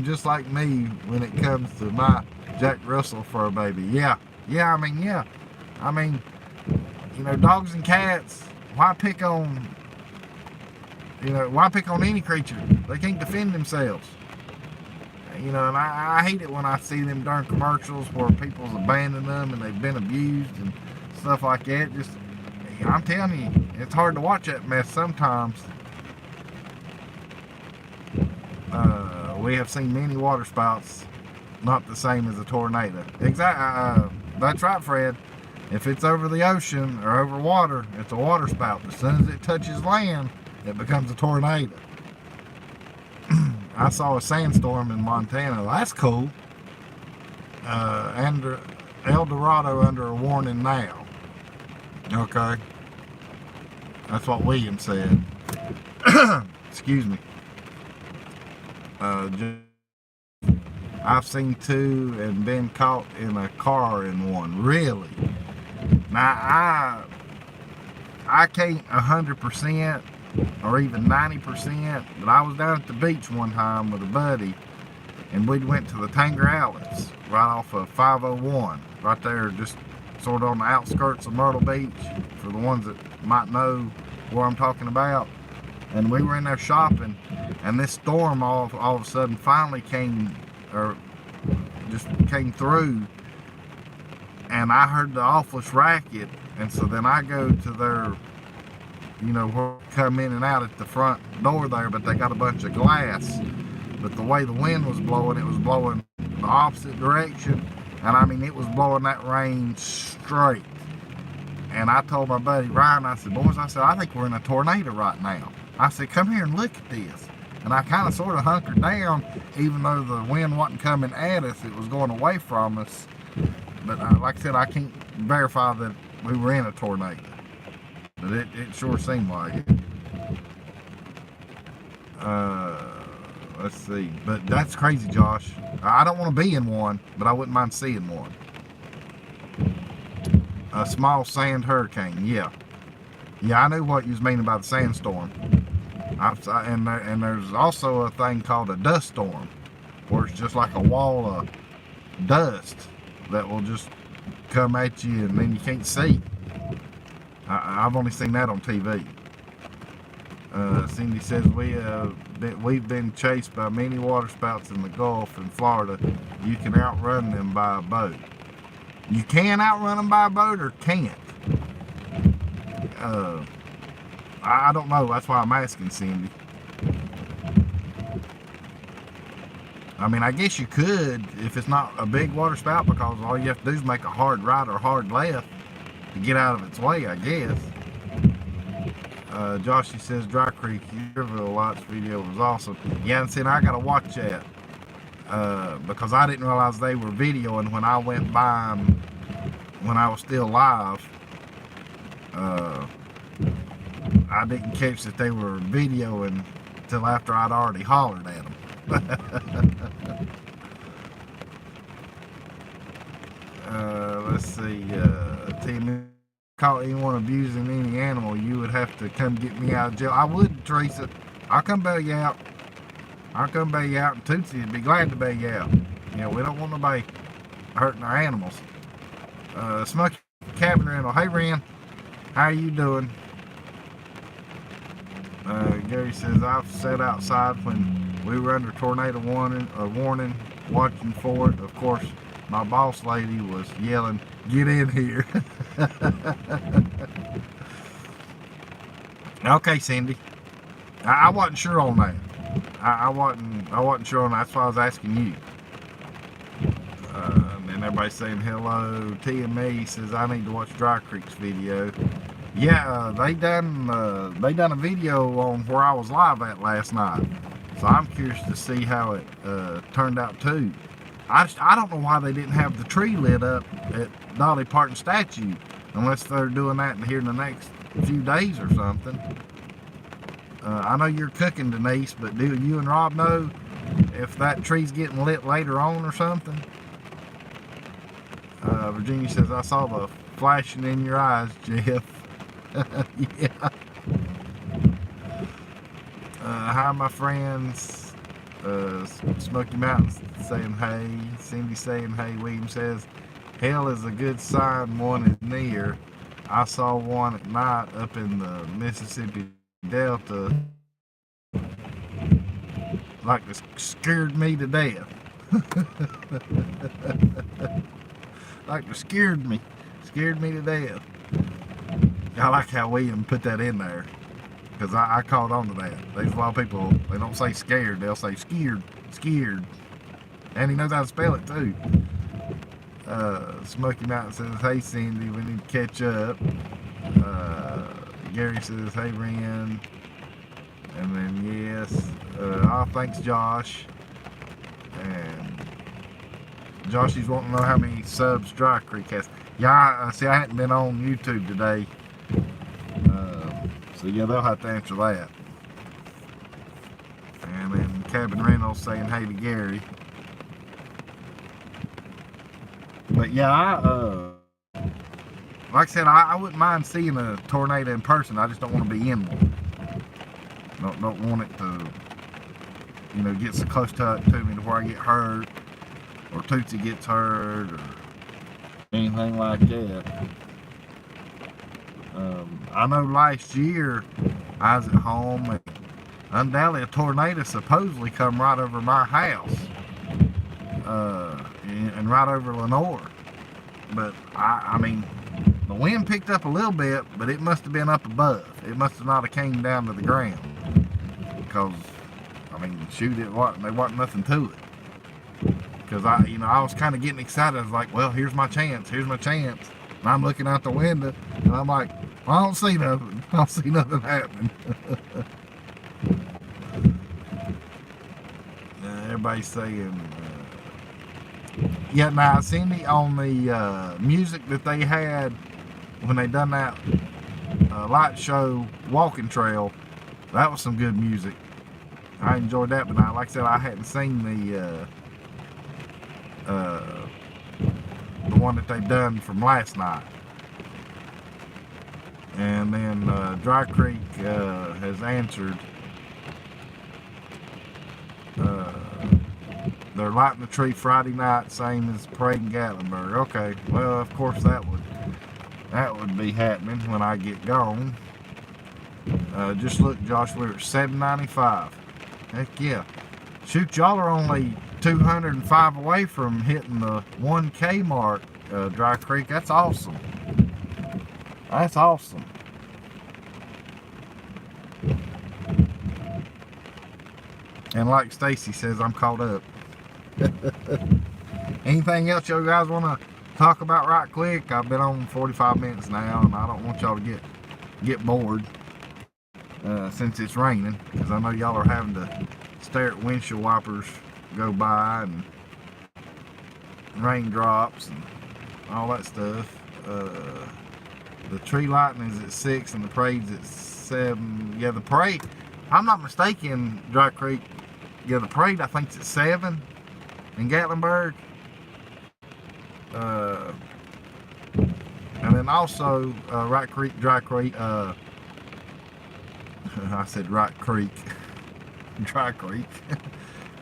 just like me when it comes to my Jack Russell fur baby. Yeah, I mean, you know, dogs and cats, why pick on any creature? They can't defend themselves. You know, and I hate it when I see them darn commercials where people's abandoned them and they've been abused and stuff like that. Just, I'm telling you, it's hard to watch that mess sometimes. We have seen many water spouts, not the same as a tornado. Exactly. That's right, Fred. If it's over the ocean or over water, it's a water spout. As soon as it touches land, it becomes a tornado. I saw a sandstorm in Montana. That's cool. And El Dorado under a warning now. Okay. That's what William said. Excuse me. I've seen two and been caught in a car in one. Really? Now, I can't 100% or even 90%, but I was down at the beach one time with a buddy, and we went to the Tanger Outlets right off of 501, right there, just sort of on the outskirts of Myrtle Beach, for the ones that might know what I'm talking about. And we were in there shopping, and this storm all of a sudden finally came through, and I heard the awfulest racket, and so then I go to their, you know, come in and out at the front door there, but they got a bunch of glass. But the way the wind was blowing, it was blowing the opposite direction, and I mean, it was blowing that rain straight. And I told my buddy Ryan, I said, boys, I think we're in a tornado right now. I said, come here and look at this. And I kind of sort of hunkered down, even though the wind wasn't coming at us, it was going away from us. But like I said, I can't verify that we were in a tornado. But it sure seemed like it. Let's see. But that's crazy, Josh. I don't want to be in one, but I wouldn't mind seeing one. A small sand hurricane, yeah. Yeah, I knew what you was meaning by the sandstorm. And there's also a thing called a dust storm, where it's just like a wall of dust that will just come at you and then you can't see. I've only seen that on TV. Cindy says we've been chased by many water spouts in the Gulf in Florida. You can outrun them by a boat. You can outrun them by a boat or can't? I don't know. That's why I'm asking Cindy. I mean, I guess you could if it's not a big water spout, because all you have to do is make a hard right or hard left to get out of its way, I guess. Joshy says Dry Creek Yearville Lights video was awesome. Yeah, and see, I gotta watch that because I didn't realize they were videoing when I went by them when I was still live. I didn't catch that they were videoing until after I'd already hollered at them. Let's see. Team, caught anyone abusing any animal, you would have to come get me out of jail. I would, Teresa. I'll come bail you out. And Tootsie would be glad to bail you out. You know, we don't want nobody hurting our animals. Smoky Cabin Rental. Hey, Ren. How you doing? Gary says, I've sat outside when We were under tornado warning, watching for it. Of course, my boss lady was yelling, "Get in here!" Okay, Cindy. I wasn't sure on that. I wasn't sure on that. That's why I was asking you. And everybody's saying hello. T and me says I need to watch Dry Creek's video. Yeah, they done a video on where I was live at last night. So I'm curious to see how it turned out too. I don't know why they didn't have the tree lit up at Dolly Parton statue, unless they're doing that here in the next few days or something. I know you're cooking, Denise, but do you and Rob know if that tree's getting lit later on or something? Virginia says, I saw the flashing in your eyes, Jeff. Yeah. Hi, my friends. Smoky Mountains saying hey. Cindy saying hey. William says, hell is a good sign one is near. I saw one at night up in the Mississippi Delta. Like it scared me to death. Like it scared me to death. I like how William put that in there, because I caught on to that. There's a lot of people, they don't say scared, they'll say scared. And he knows how to spell it too. Smoky Mountain says, hey Cindy, we need to catch up. Gary says, hey Ren. And then yes, oh thanks Josh. And Joshy's wanting to know how many subs Dry Creek has. Yeah, see I hadn't been on YouTube today. So yeah, they'll have to answer that. And then Cabin Reynolds saying hey to Gary. But yeah, like I said, I wouldn't mind seeing a tornado in person. I just don't want to be in one. Don't want it to, you know, get so close to me to where I get hurt, or Tootsie gets hurt, or anything like that. I know last year I was at home and undoubtedly a tornado supposedly come right over my house, and right over Lenore. But I mean, the wind picked up a little bit, but it must have been up above. It must have not have came down to the ground, because I mean, shoot, there wasn't nothing to it. Because I was kind of getting excited. I was like, well, here's my chance. And I'm looking out the window, and I'm like, well, I don't see nothing. Happening. Everybody's saying, yeah, now, Cindy, on the music that they had when they done that light show walking trail, that was some good music. I enjoyed that, but like I said, I hadn't seen the one that they done from last night. And then Dry Creek has answered. They're lighting the tree Friday night, same as parade in Gatlinburg. Okay, well, of course that would be happening when I get gone. Just look, Josh, we're at $7.95. Heck yeah. Shoot, y'all are only 205 away from hitting the 1K mark, Dry Creek. That's awesome. That's awesome. And like Stacy says, I'm caught up. Anything else you guys want to talk about right quick? I've been on 45 minutes now, and I don't want y'all to get bored since it's raining, because I know y'all are having to stare at windshield wipers go by and raindrops and all that stuff. The tree lighting is at 6 and the parade's at 7. Yeah, the parade, I'm not mistaken, Dry Creek. Yeah, the parade I think is at 7 in Gatlinburg. And then also Dry Creek. I said Right Creek. Dry Creek.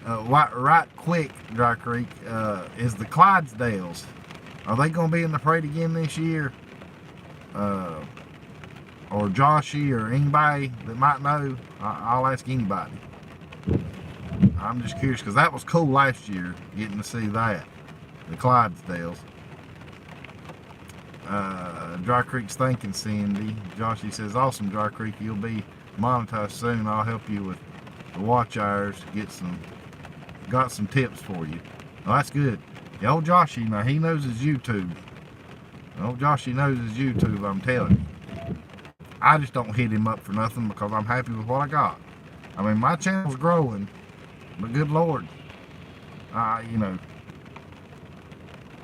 Right Quick Dry Creek is the Clydesdales. Are they going to be in the parade again this year? Or Joshy or anybody that might know? I'll ask anybody. I'm just curious because that was cool last year getting to see that, the Clydesdales. Dry Creek's thanking Cindy. Joshy says, awesome Dry Creek, you'll be monetized soon. I'll help you with the watch hours. Got some tips for you. Well, that's good. The old Joshy, now he knows his YouTube. The old Joshy knows his YouTube, I'm telling you. I just don't hit him up for nothing because I'm happy with what I got. I mean, my channel's growing, but good Lord, you know,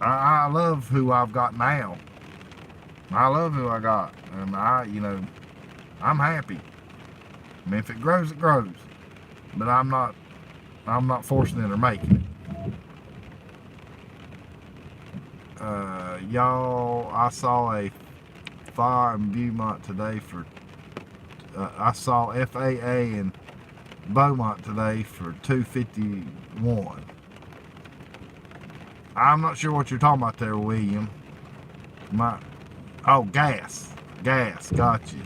I love who I've got now. I love who I got, and you know, I'm happy. I mean, if it grows, it grows. But I'm not forcing it or making it. Y'all, I saw a fire in Beaumont today for, I saw FAA in Beaumont today for $2.51. I'm not sure what you're talking about there, William. Oh, gas, got you.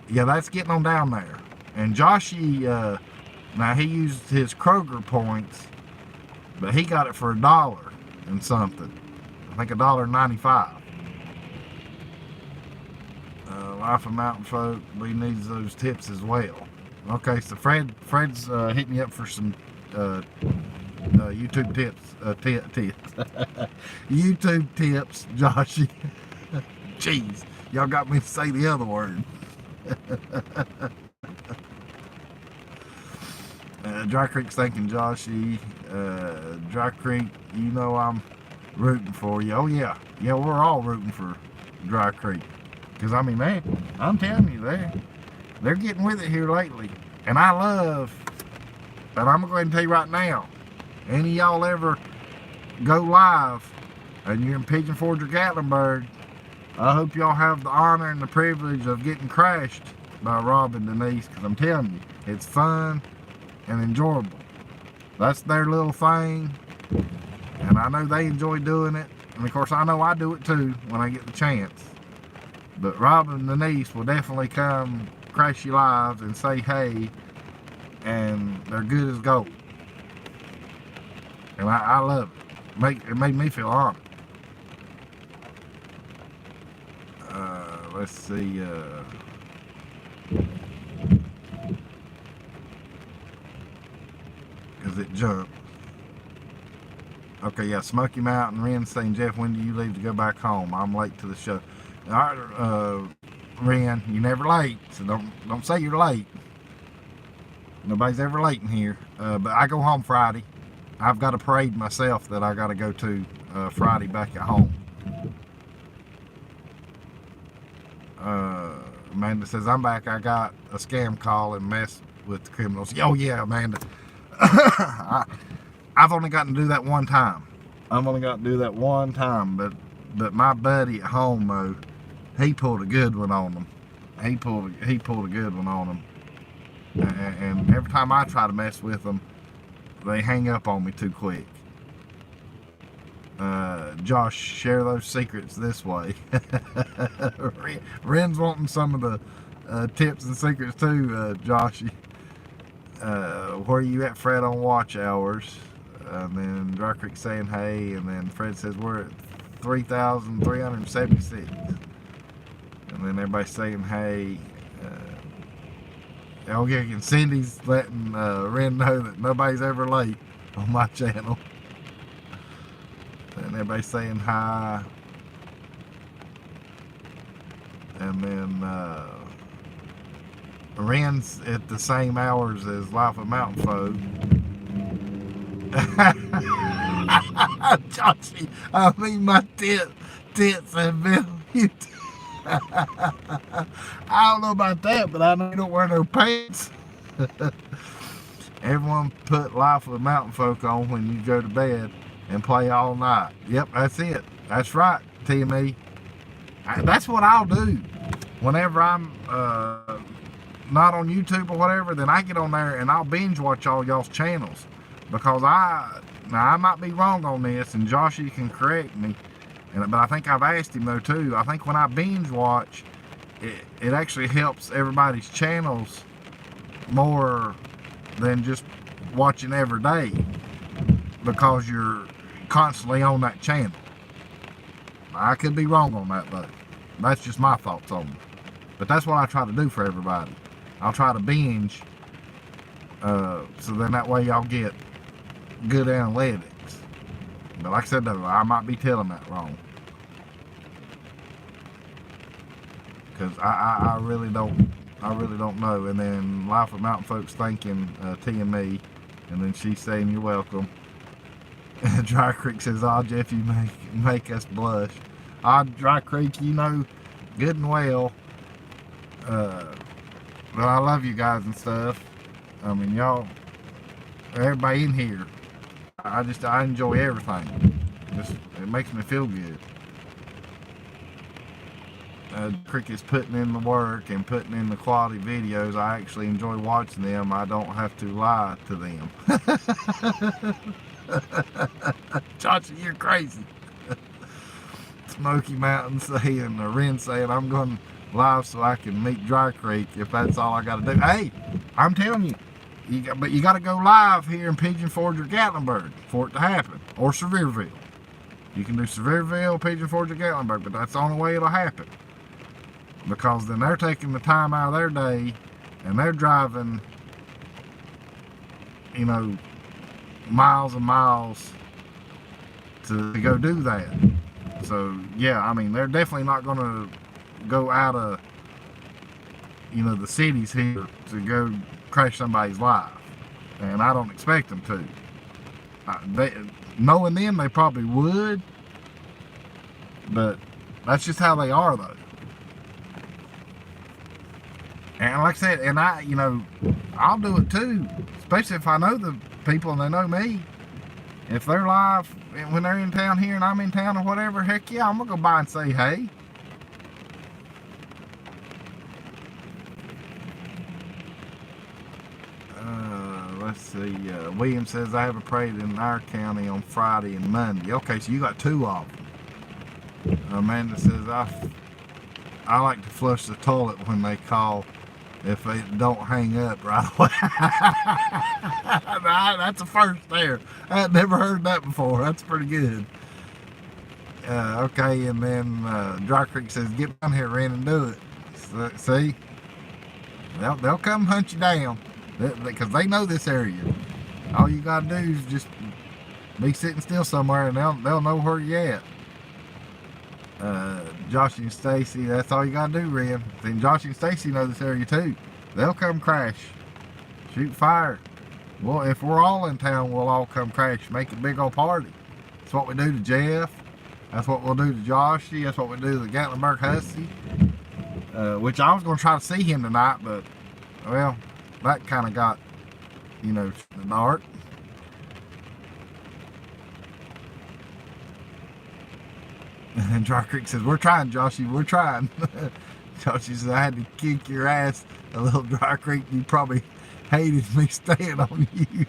Yeah, that's getting on down there. And Joshy, now he used his Kroger points, but he got it for $1 and something. I think $1.95. Life of Mountain Folk, we needs those tips as well. Okay, so Fred's hitting you up for some YouTube tips. YouTube tips, Joshy. Jeez, y'all got me to say the other word. Dry Creek's thanking Joshy. Dry Creek, you know I'm rooting for you. Oh yeah, we're all rooting for Dry Creek. Because I mean, I'm telling you, they're getting with it here lately. And I love, and I'm going to go ahead and tell you right now, any of y'all ever go live and you're in Pigeon Forge or Gatlinburg, I hope y'all have the honor and the privilege of getting crashed by Rob and Denise, because I'm telling you, it's fun and enjoyable. That's their little thing, and I know they enjoy doing it, and of course I know I do it too when I get the chance. But Rob and Denise will definitely come crash you live and say hey, and they're good as gold. And I love it. It made me feel honored. Let's see. Because it jumped. Okay, yeah, Smoky Mountain, Ren saying, Jeff, when do you leave to go back home? I'm late to the show. All right, Ren, you're never late, so don't say you're late. Nobody's ever late in here. But I go home Friday. I've got a parade myself that I got to go to Friday back at home. Amanda says, I'm back. I got a scam call and messed with the criminals. Oh, yeah, Amanda. I've only gotten to do that one time. But my buddy at home, though, he pulled a good one on them. He pulled a good one on them. And every time I try to mess with them, they hang up on me too quick. Josh, share those secrets this way. Ren's wanting some of the tips and secrets too, Joshy. Where are you at, Fred, on watch hours? And then Dry Creek saying hey, and then Fred says we're at 3,376. And then everybody's saying hey. Oh yeah, and Cindy's letting Ren know that nobody's ever late on my channel. And everybody's saying hi. And then Ren's at the same hours as Life of Mountain Folk. Joshy, I mean my tits have been I don't know about that, but I know you don't wear no pants. Everyone put Life of Mountain Folk on when you go to bed and play all night. Yep, that's it. That's right, TME. That's what I'll do. Whenever I'm not on YouTube or whatever, then I get on there and I'll binge watch all y'all's channels. Because I might be wrong on this, and Josh, you can correct me. But I think I've asked him though too. I think when I binge watch, it actually helps everybody's channels more than just watching every day because you're constantly on that channel. I could be wrong on that though. That's just my thoughts on it. But that's what I try to do for everybody. I'll try to binge, so then that way y'all get good analytics. But like I said though, I might be telling that wrong. Because I really don't know. And then Life of Mountain Folks thanking T and me, and then she's saying you're welcome. Dry Creek says, "Oh Jeff, you make us blush." Dry Creek, you know good and well that I love you guys and stuff. I mean, y'all, everybody in here, I enjoy everything. It makes me feel good. Creek is putting in the work and putting in the quality videos. I actually enjoy watching them. I don't have to lie to them. Chachi, you're crazy. Smoky Mountain saying, or Ren saying, I'm going live so I can meet Dry Creek if that's all I got to do. Hey, I'm telling you, but you got to go live here in Pigeon Forge or Gatlinburg for it to happen, or Sevierville. You can do Sevierville, Pigeon Forge, or Gatlinburg, but that's the only way it'll happen. Because then they're taking the time out of their day and they're driving, you know, miles and miles to go do that. So yeah, I mean, they're definitely not going to go out of, you know, the cities here to go crash somebody's life, and I don't expect them to. Knowing them, they probably would, but that's just how they are though. And like I said, and you know, I'll do it too, especially if I know the people and they know me. If they're live when they're in town here and I'm in town or whatever, heck yeah, I'm gonna go by and say hey. Let's see. William says, I have a parade in our county on Friday and Monday. Okay, so you got two of them. Amanda says, I like to flush the toilet when they call if they don't hang up right away. That's a first there. I've never heard that before. That's pretty good. Okay, and then Dry Creek says, get down here, Ren, and do it. See? They'll come hunt you down because they know this area. All you gotta do is just be sitting still somewhere and they'll know where you're at. Josh and Stacy, that's all you gotta do, Ren. Then Josh and Stacy know this area too. They'll come crash, shoot fire. Well, if we're all in town, we'll all come crash, make a big old party. That's what we do to Jeff. That's what we'll do to Joshy. That's what we do to the Gatlinburg Hussy. Which I was gonna try to see him tonight, but well, that kind of got, you know, the dark. And Dry Creek says, we're trying, Joshy, we're trying. Joshy says, I had to kick your ass a little, Dry Creek. You probably hated me staying on you.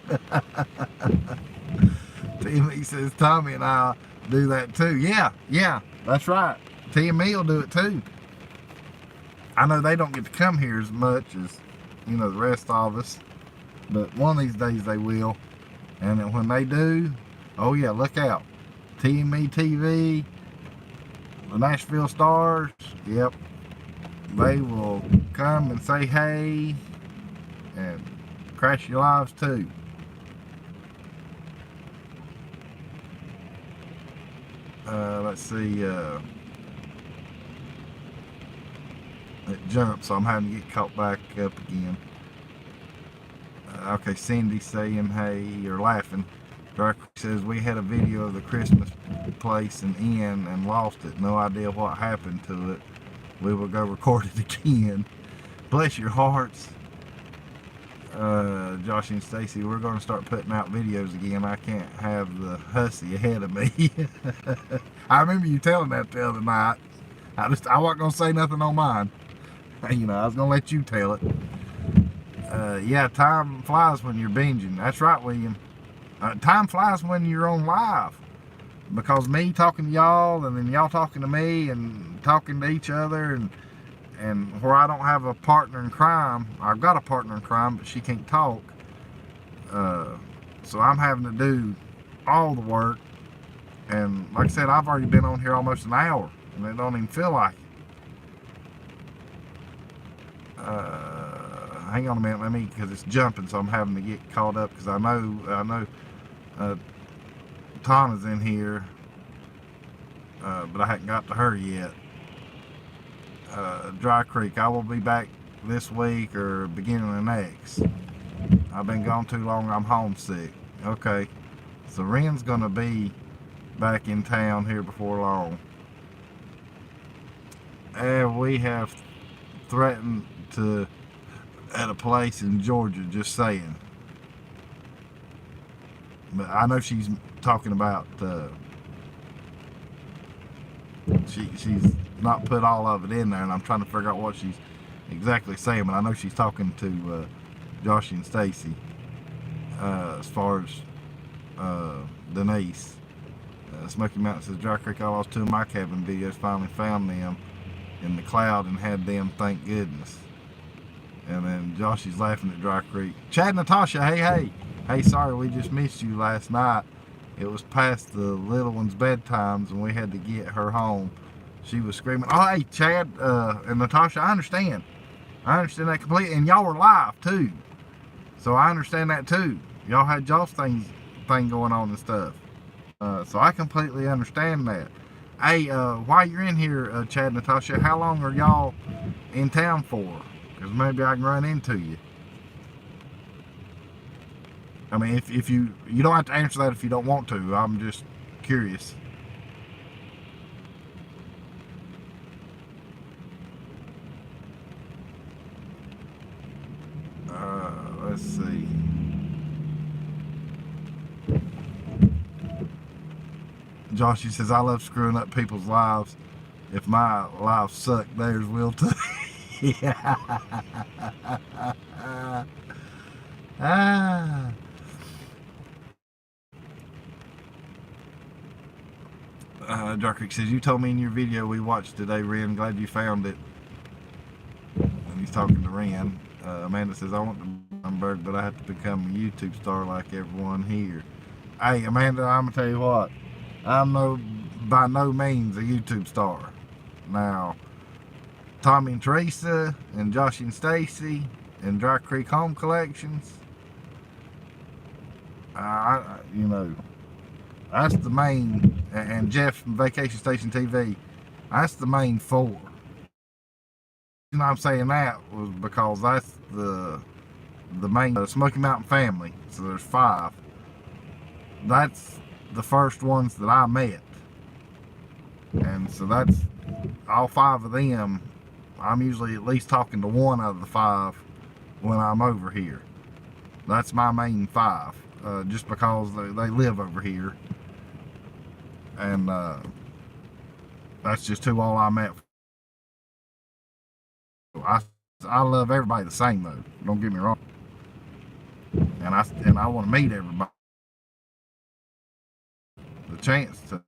Timmy says, Tommy and I'll do that too. Yeah, that's right. T and me will do it too. I know they don't get to come here as much as, you know, the rest of us, but one of these days they will. And then when they do, oh yeah, look out. T and me TV, the Nashville Stars, yep, they will come and say hey and crash your lives too. Let's see, it jumped, so I'm having to get caught back up again. Okay, Cindy saying hey, or laughing. Dark says, we had a video of the Christmas place and inn and lost it. No idea what happened to it. We will go record it again. Bless your hearts. Josh and Stacy, we're going to start putting out videos again. I can't have the hussy ahead of me. I remember you telling that the other night. I wasn't going to say nothing on mine. You know, I was going to let you tell it. Yeah, time flies when you're binging. That's right, William. Time flies when you're on live, because me talking to y'all and then y'all talking to me and talking to each other, and where I don't have a partner in crime. I've got a partner in crime, but she can't talk. So I'm having to do all the work. And like I said, I've already been on here almost an hour, and it don't even feel like it. Hang on a minute, because it's jumping, so I'm having to get caught up, because I know Tana's in here, but I haven't got to her yet. Dry Creek, I will be back this week or beginning of next. I've been gone too long, I'm homesick. Okay, so Ren's gonna be back in town here before long. And we have threatened to at a place in Georgia, just saying. But I know she's talking about she's not put all of it in there, and I'm trying to figure out what she's exactly saying, but I know she's talking to Josh and Stacy as far as Denise. Smoky Mountain says, Dry Creek, I lost 2 of my cabin videos, finally found them in the cloud and had them, thank goodness. And then Josh is laughing at Dry Creek. Chad, Natasha, hey, sorry we just missed you last night. It was past the little one's bedtimes and we had to get her home. She was screaming. Oh, hey, Chad and Natasha, I understand that completely, and y'all were live too, so I understand that too. Y'all had y'all's thing going on and stuff. So I completely understand that. Hey, while you're in here, Chad and Natasha, how long are y'all in town for? Because maybe I can run into you. I mean, if you don't have to answer that if you don't want to. I'm just curious. Let's see. Joshy says, I love screwing up people's lives. If my life sucked, theirs will too. Yeah. Dark Creek says, you told me in your video we watched today, Ren. Glad you found it. And he's talking to Ren. Amanda says, I want the Bloomberg, but I have to become a YouTube star like everyone here. Hey, Amanda, I'm going to tell you what. I'm by no means a YouTube star. Now, Tommy and Teresa and Josh and Stacy and Dry Creek Home Collections, you know, that's the main, and Jeff from Vacation Station TV, that's the main 4. The reason I'm saying that was because that's the main Smoky Mountain family, so there's 5. That's the first ones that I met, and so that's all 5 of them. I'm usually at least talking to 1 out of the 5 when I'm over here. That's my main 5, just because they live over here, and that's just who all I met. I love everybody the same though. Don't get me wrong, and I want to meet everybody. The chance to.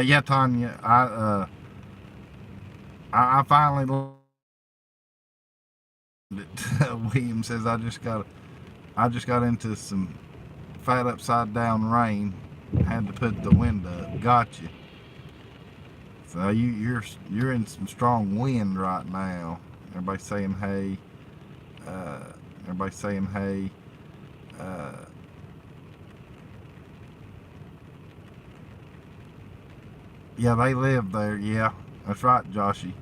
Yeah, Tanya, I finally learned it. William says I just got into some fat upside down rain. Had to put the wind up. Gotcha. So you're in some strong wind right now. Everybody saying hey. Everybody saying hey. Yeah, they live there. Yeah, that's right, Joshy.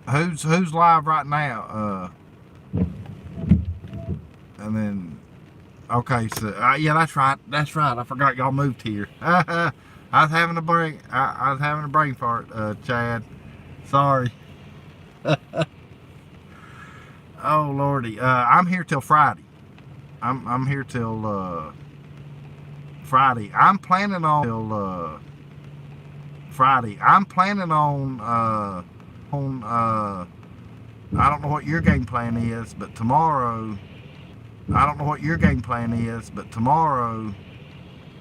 Who's live right now? And then, okay, so yeah, that's right. I forgot y'all moved here. I was having a brain. I was having a brain fart, Chad. Sorry. Oh Lordy, I'm here till Friday. I'm here till Friday. I'm planning on till Friday. I'm planning on I don't know what your game plan is, but tomorrow. I don't know what your game plan is, but tomorrow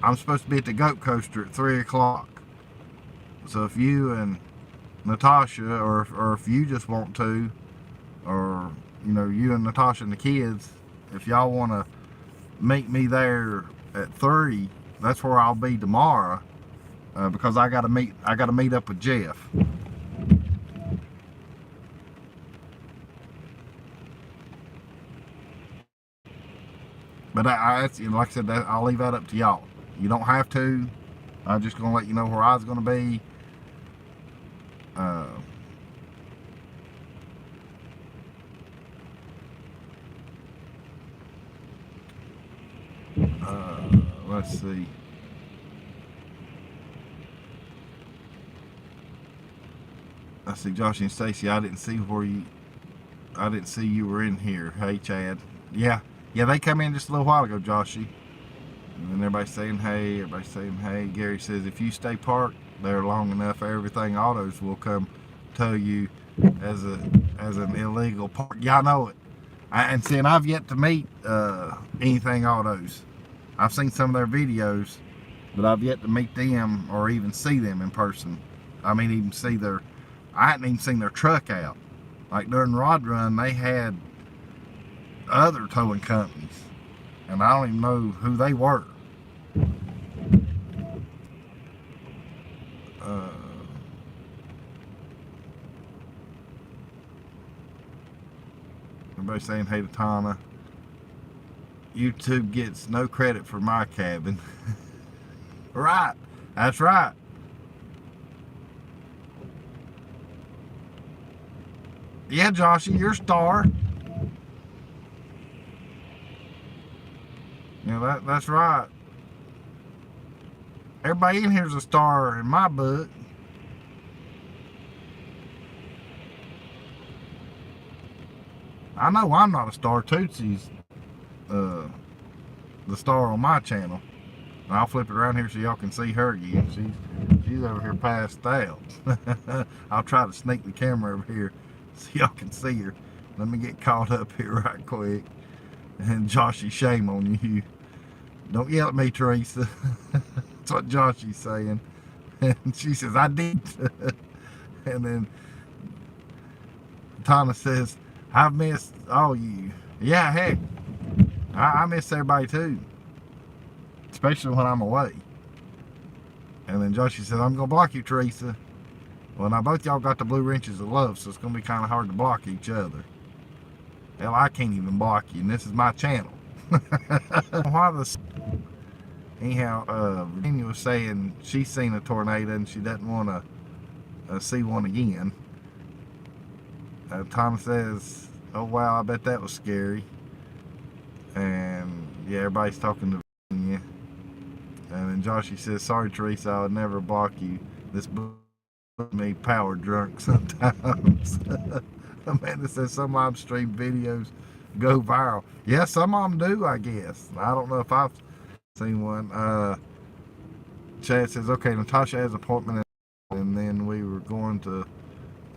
I'm supposed to be at the Goat Coaster at 3 o'clock. So if you and Natasha, or if you just want to, or you and Natasha and the kids, if y'all want to meet me there at 3, that's where I'll be tomorrow, because I gotta meet up with Jeff. But like I said, I'll leave that up to y'all. You don't have to. I'm just gonna let you know where I was gonna be. Uh, let's see. I see Josh and Stacy. I didn't see you were in here. Hey, Chad. Yeah, they come in just a little while ago, Joshy. And then everybody's saying hey. Gary says if you stay parked there long enough, everything autos will come tow you as an illegal park. Y'all know it. And see, I've yet to meet anything autos. I've seen some of their videos, but I've yet to meet them or even see them in person. I mean, I hadn't even seen their truck out. Like during Rod Run, they had other towing companies, and I don't even know who they were. Everybody saying hey to Tana. YouTube gets no credit for my cabin. Right, that's right. Yeah, Joshy, you're a star. Yeah, that's right. Everybody in here's a star in my book. I know I'm not a star. Tootsie's the star on my channel. And I'll flip it around here so y'all can see her again. She's over here passed out. I'll try to sneak the camera over here so y'all can see her. Let me get caught up here right quick. And Joshy, shame on you. Don't yell at me, Teresa. That's what Joshy's saying. And she says, I did. And then Thomas says, I've missed all you. Yeah, heck. I miss everybody too. Especially when I'm away. And then Joshy says, I'm going to block you, Teresa. Well, now both y'all got the blue wrenches of love, so it's going to be kind of hard to block each other. Hell, I can't even block you, and this is my channel. Anyhow, Virginia was saying she's seen a tornado and she doesn't want to see one again. Tom says, oh wow, I bet that was scary. And yeah, everybody's talking to Virginia. And then Joshy says, sorry Teresa, I would never block you. This me power drunk sometimes. Amanda says some live stream videos go viral. Yeah, some of them do, I guess. I don't know if I've seen one. Chad says, okay, Natasha has an appointment, and then we were going to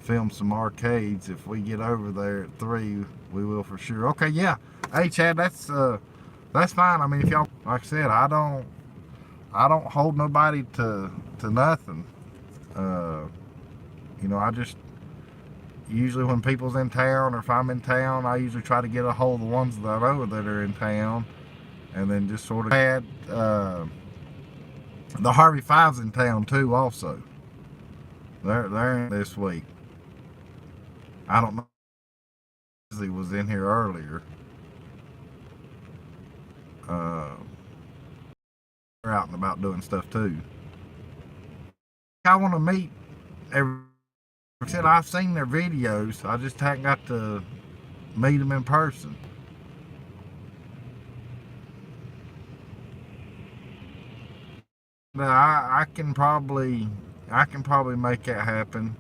film some arcades. If we get over there at 3, we will for sure. Okay, yeah. Hey, Chad, that's fine. I mean, if y'all, like I said, I don't hold nobody to nothing. I just usually when people's in town, or if I'm in town, I usually try to get a hold of the ones that I know that are in town, and then just sort of add the Harvey Five's in town too. Also, they're this week. I don't know. He was in here earlier. They're out and about doing stuff too. I want to meet every. I said I've seen their videos. I just haven't got to meet them in person. But I can probably make that happen.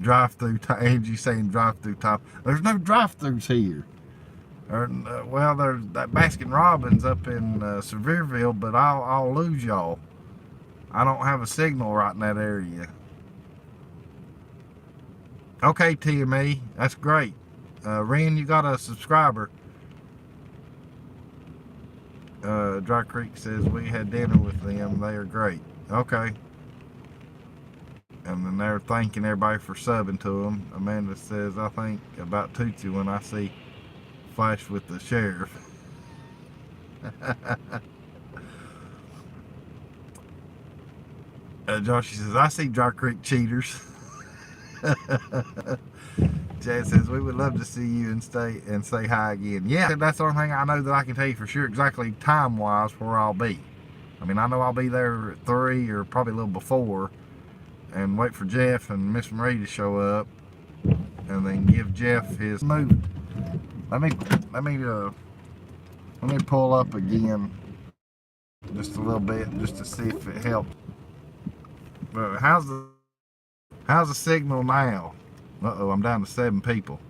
Drive-through. Angie saying drive-through top. There's no drive-throughs here. Well, there's that Baskin Robbins up in Sevierville, but I'll lose y'all. I don't have a signal right in that area. Okay, TME, that's great. Ren, you got a subscriber. Dry Creek says we had dinner with them. They are great. Okay. And then they're thanking everybody for subbing to them. Amanda says, I think about Tootsie when I see Flash with the sheriff. Josh says, I see Dry Creek cheaters. Chad says, we would love to see you and say hi again. Yeah, that's the only thing I know that I can tell you for sure exactly time-wise where I'll be. I mean, I know I'll be there at 3 or probably a little before and wait for Jeff and Miss Marie to show up and then give Jeff his move. Let me pull up again just a little bit just to see if it helps. But how's the signal now? Uh-oh, I'm down to 7 people.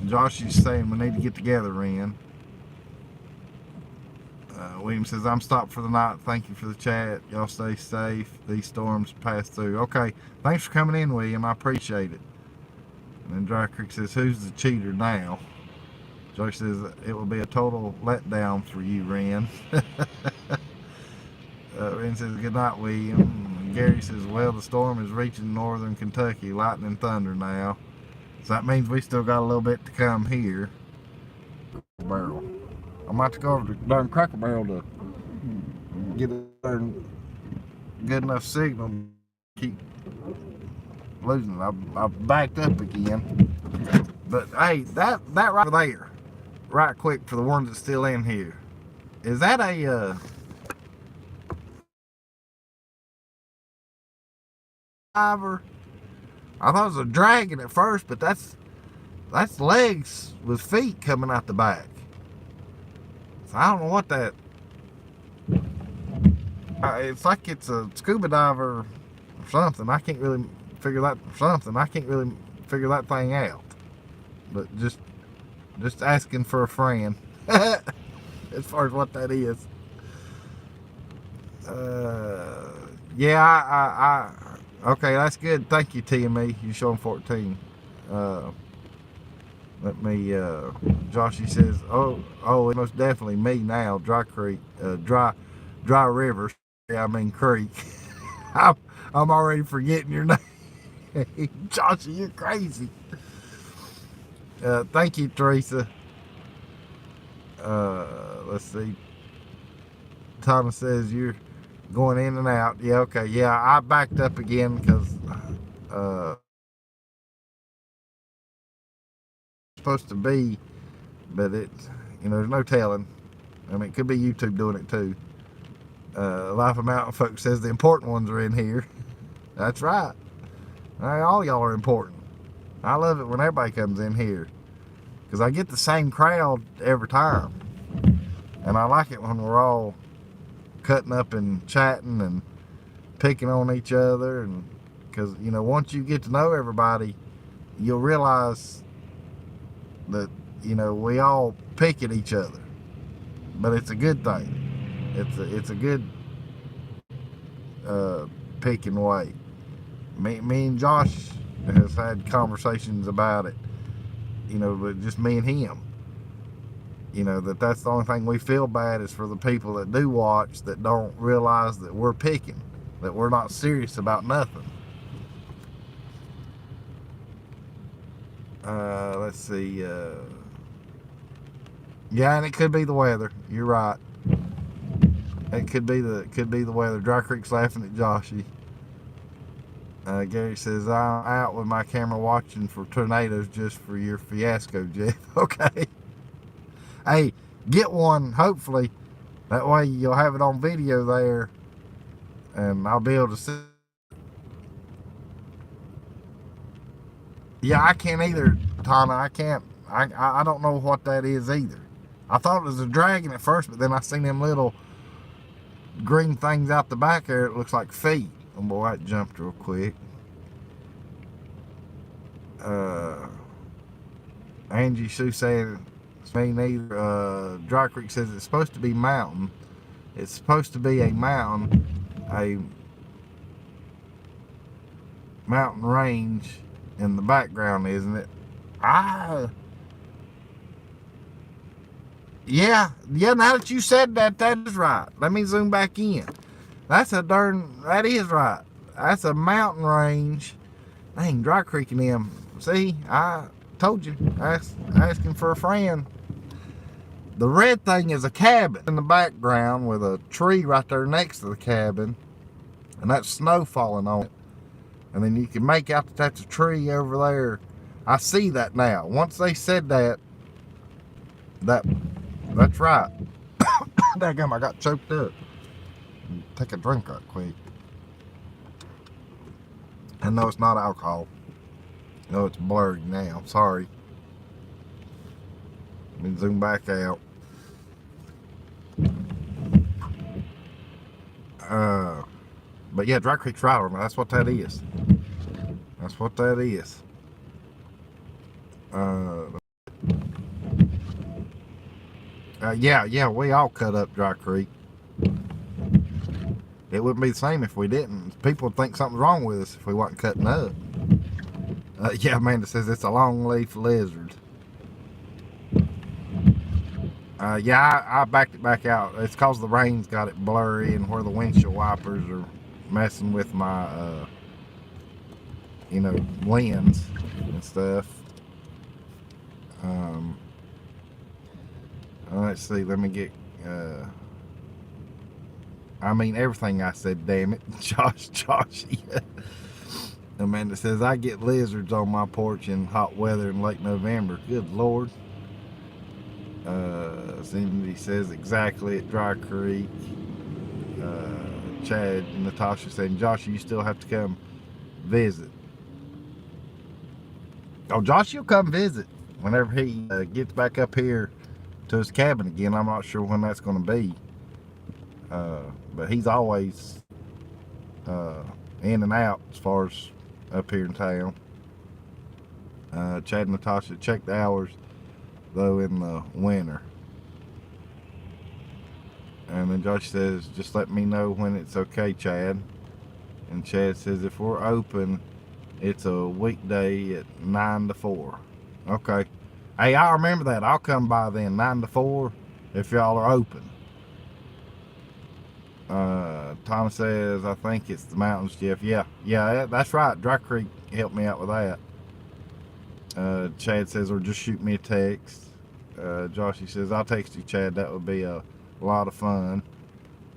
Josh is saying we need to get together, Ren. William says, I'm stopped for the night. Thank you for the chat. Y'all stay safe. These storms pass through. Okay, thanks for coming in, William. I appreciate it. And then Dry Creek says, who's the cheater now? Josh says, it will be a total letdown for you, Ren. Ren says, good night, William. And Gary says, well, the storm is reaching northern Kentucky, lightning and thunder now. So that means we still got a little bit to come here. Barrel. I might have to go over to darn Cracker Barrel to get a good enough signal to keep losing it. I've backed up again. But hey, that right there, right quick for the ones that's still in here, is that a driver? I thought it was a dragon at first, but that's legs with feet coming out the back. So I don't know what that. It's like it's a scuba diver or something. I can't really figure that thing out. But just asking for a friend as far as what that is. Yeah, okay, that's good. Thank you, TME. You showing 14. Let me, Joshy says, oh, it's most definitely me now, Dry Creek, Dry River, I mean Creek. I'm already forgetting your name. Joshy, you're crazy. Thank you, Teresa. Let's see. Thomas says you're going in and out. Yeah, okay. Yeah, I backed up again because, supposed to be, but it's, there's no telling. I mean, it could be YouTube doing it too. Life of Mountain Folk says the important ones are in here. That's right. All y'all are important. I love it when everybody comes in here because I get the same crowd every time, and I like it when we're all cutting up and chatting and picking on each other, and because once you get to know everybody, you'll realize that we all pick at each other, but it's a good thing. It's a good picking way. Me and Josh has had conversations about it, but just me and him. That's the only thing we feel bad is for the people that do watch that don't realize that we're picking, that we're not serious about nothing. Let's see. Yeah, and it could be the weather. You're right. It could be the weather. Dry Creek's laughing at Joshy. Gary says, I'm out with my camera watching for tornadoes just for your fiasco, Jeff. Okay. Hey, get one, hopefully. That way you'll have it on video there, and I'll be able to see. Yeah, I can't either, Tana. I can't. I don't know what that is either. I thought it was a dragon at first, but then I seen them little green things out the back there. It looks like feet. Oh boy, that jumped real quick. Angie Sue saying it's me neither. Dry Creek says it's supposed to be mountain. It's supposed to be a mountain range in the background, isn't it? Yeah, now that you said that, that is right. Let me zoom back in. That is right. That's a mountain range. Dang, Dry Creek and them. See, I told you, asking for a friend. The red thing is a cabin in the background with a tree right there next to the cabin, and that's snow falling on it. And then you can make out that that's a tree over there. I see that now. Once they said that, that's right. Daggum, I got choked up. Take a drink right quick. I know it's not alcohol. No, it's blurry now. Sorry. Let me zoom back out. But yeah, Dry Creek's right on. That's what that is. That's what that is. Yeah, we all cut up Dry Creek. It wouldn't be the same if we didn't. People would think something's wrong with us if we wasn't cutting up. Yeah, Amanda says it's a longleaf lizard. Yeah, I backed it back out. It's because the rain's got it blurry and where the windshield wipers are messing with my, lens and stuff. Let's see, let me get, everything I said, damn it. Josh, yeah. Amanda says, I get lizards on my porch in hot weather in late November. Good Lord. Cindy says, exactly at Dry Creek. Chad and Natasha saying, Josh, you still have to come visit. Oh, Josh, you'll come visit whenever he gets back up here to his cabin again. I'm not sure when that's going to be. But he's always in and out as far as up here in town. Chad and Natasha, check the hours though in the winter. And then Josh says, just let me know when it's okay, Chad. And Chad says, if we're open, it's a weekday at 9 to 4. Okay. Hey, I remember that. I'll come by then, 9 to 4, if y'all are open. Tom says, I think it's the mountains, Jeff. Yeah, that's right. Dry Creek helped me out with that. Chad says, or just shoot me a text. Joshy says, I'll text you, Chad. That would be a lot of fun.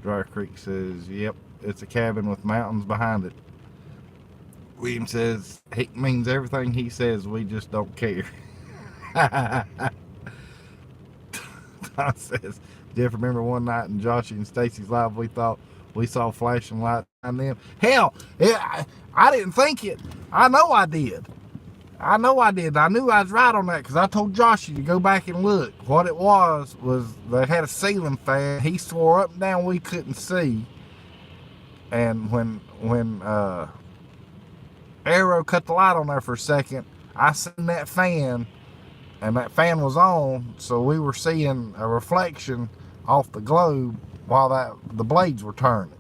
Dry Creek says, yep, it's a cabin with mountains behind it. William says, he means everything he says, we just don't care. Tom says, Jeff, remember one night in Joshy and Stacy's live, we thought we saw flashing light on them. Hell, I didn't think it. I know I did. I knew I was right on that because I told Joshy to go back and look. What it was they had a ceiling fan. He swore up and down we couldn't see. And when Arrow cut the light on there for a second, I seen that fan, and that fan was on, so we were seeing a reflection off the globe while the blades were turning.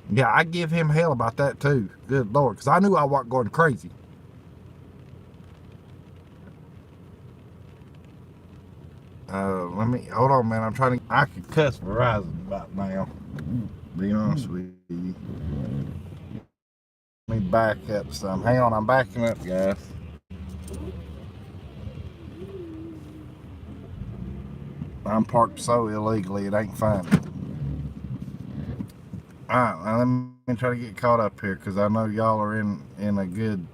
Yeah, I give him hell about that too. Good Lord, because I knew I wasn't going crazy. Hold on, man. I could cuss Verizon about now. Be honest with you. Let me back up some. Hang on, I'm backing up, guys. I'm parked so illegally, it ain't funny. Alright, now let me try to get caught up here because I know y'all are in a good.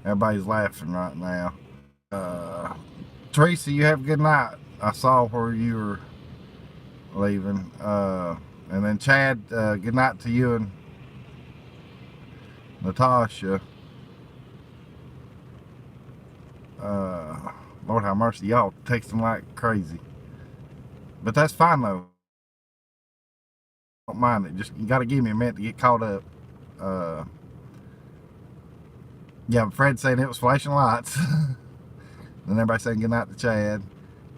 Everybody's laughing right now. Teresa, you have a good night. I saw where you were leaving. And then Chad, good night to you and Natasha. Lord have mercy, y'all texting like crazy. But that's fine though. Don't mind it. Just you gotta give me a minute to get caught up. Yeah, Fred saying it was flashing lights. Then everybody saying good night to Chad.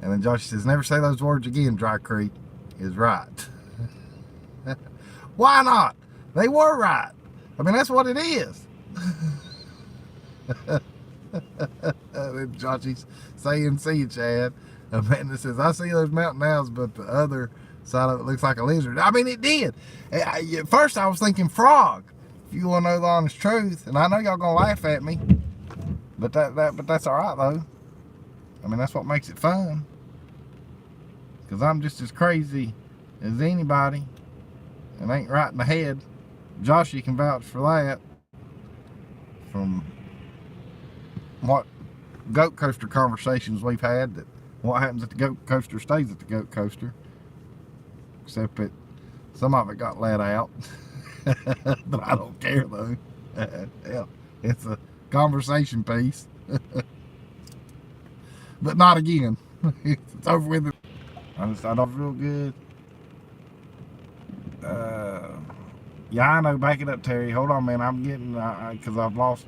And then Josh says, never say those words again, Dry Creek is right. Why not? They were right. I mean, that's what it is. Joshy's saying, see you, Chad. Amanda says, I see those mountain owls, but the other side of it looks like a lizard. I mean, it did. At first, I was thinking frog. If you want to know the honest truth, and I know y'all gonna laugh at me, but that's all right though. I mean, that's what makes it fun. Cause I'm just as crazy as anybody, and ain't right in the head. Josh, you can vouch for that. From what goat coaster conversations we've had, that what happens at the goat coaster stays at the goat coaster. Except that some of it got let out. But I don't care though. Yeah, it's a conversation piece. But not again. It's over with. I don't feel good. Yeah, I know. Back it up, Terry. Hold on, man. I'm getting, because I've lost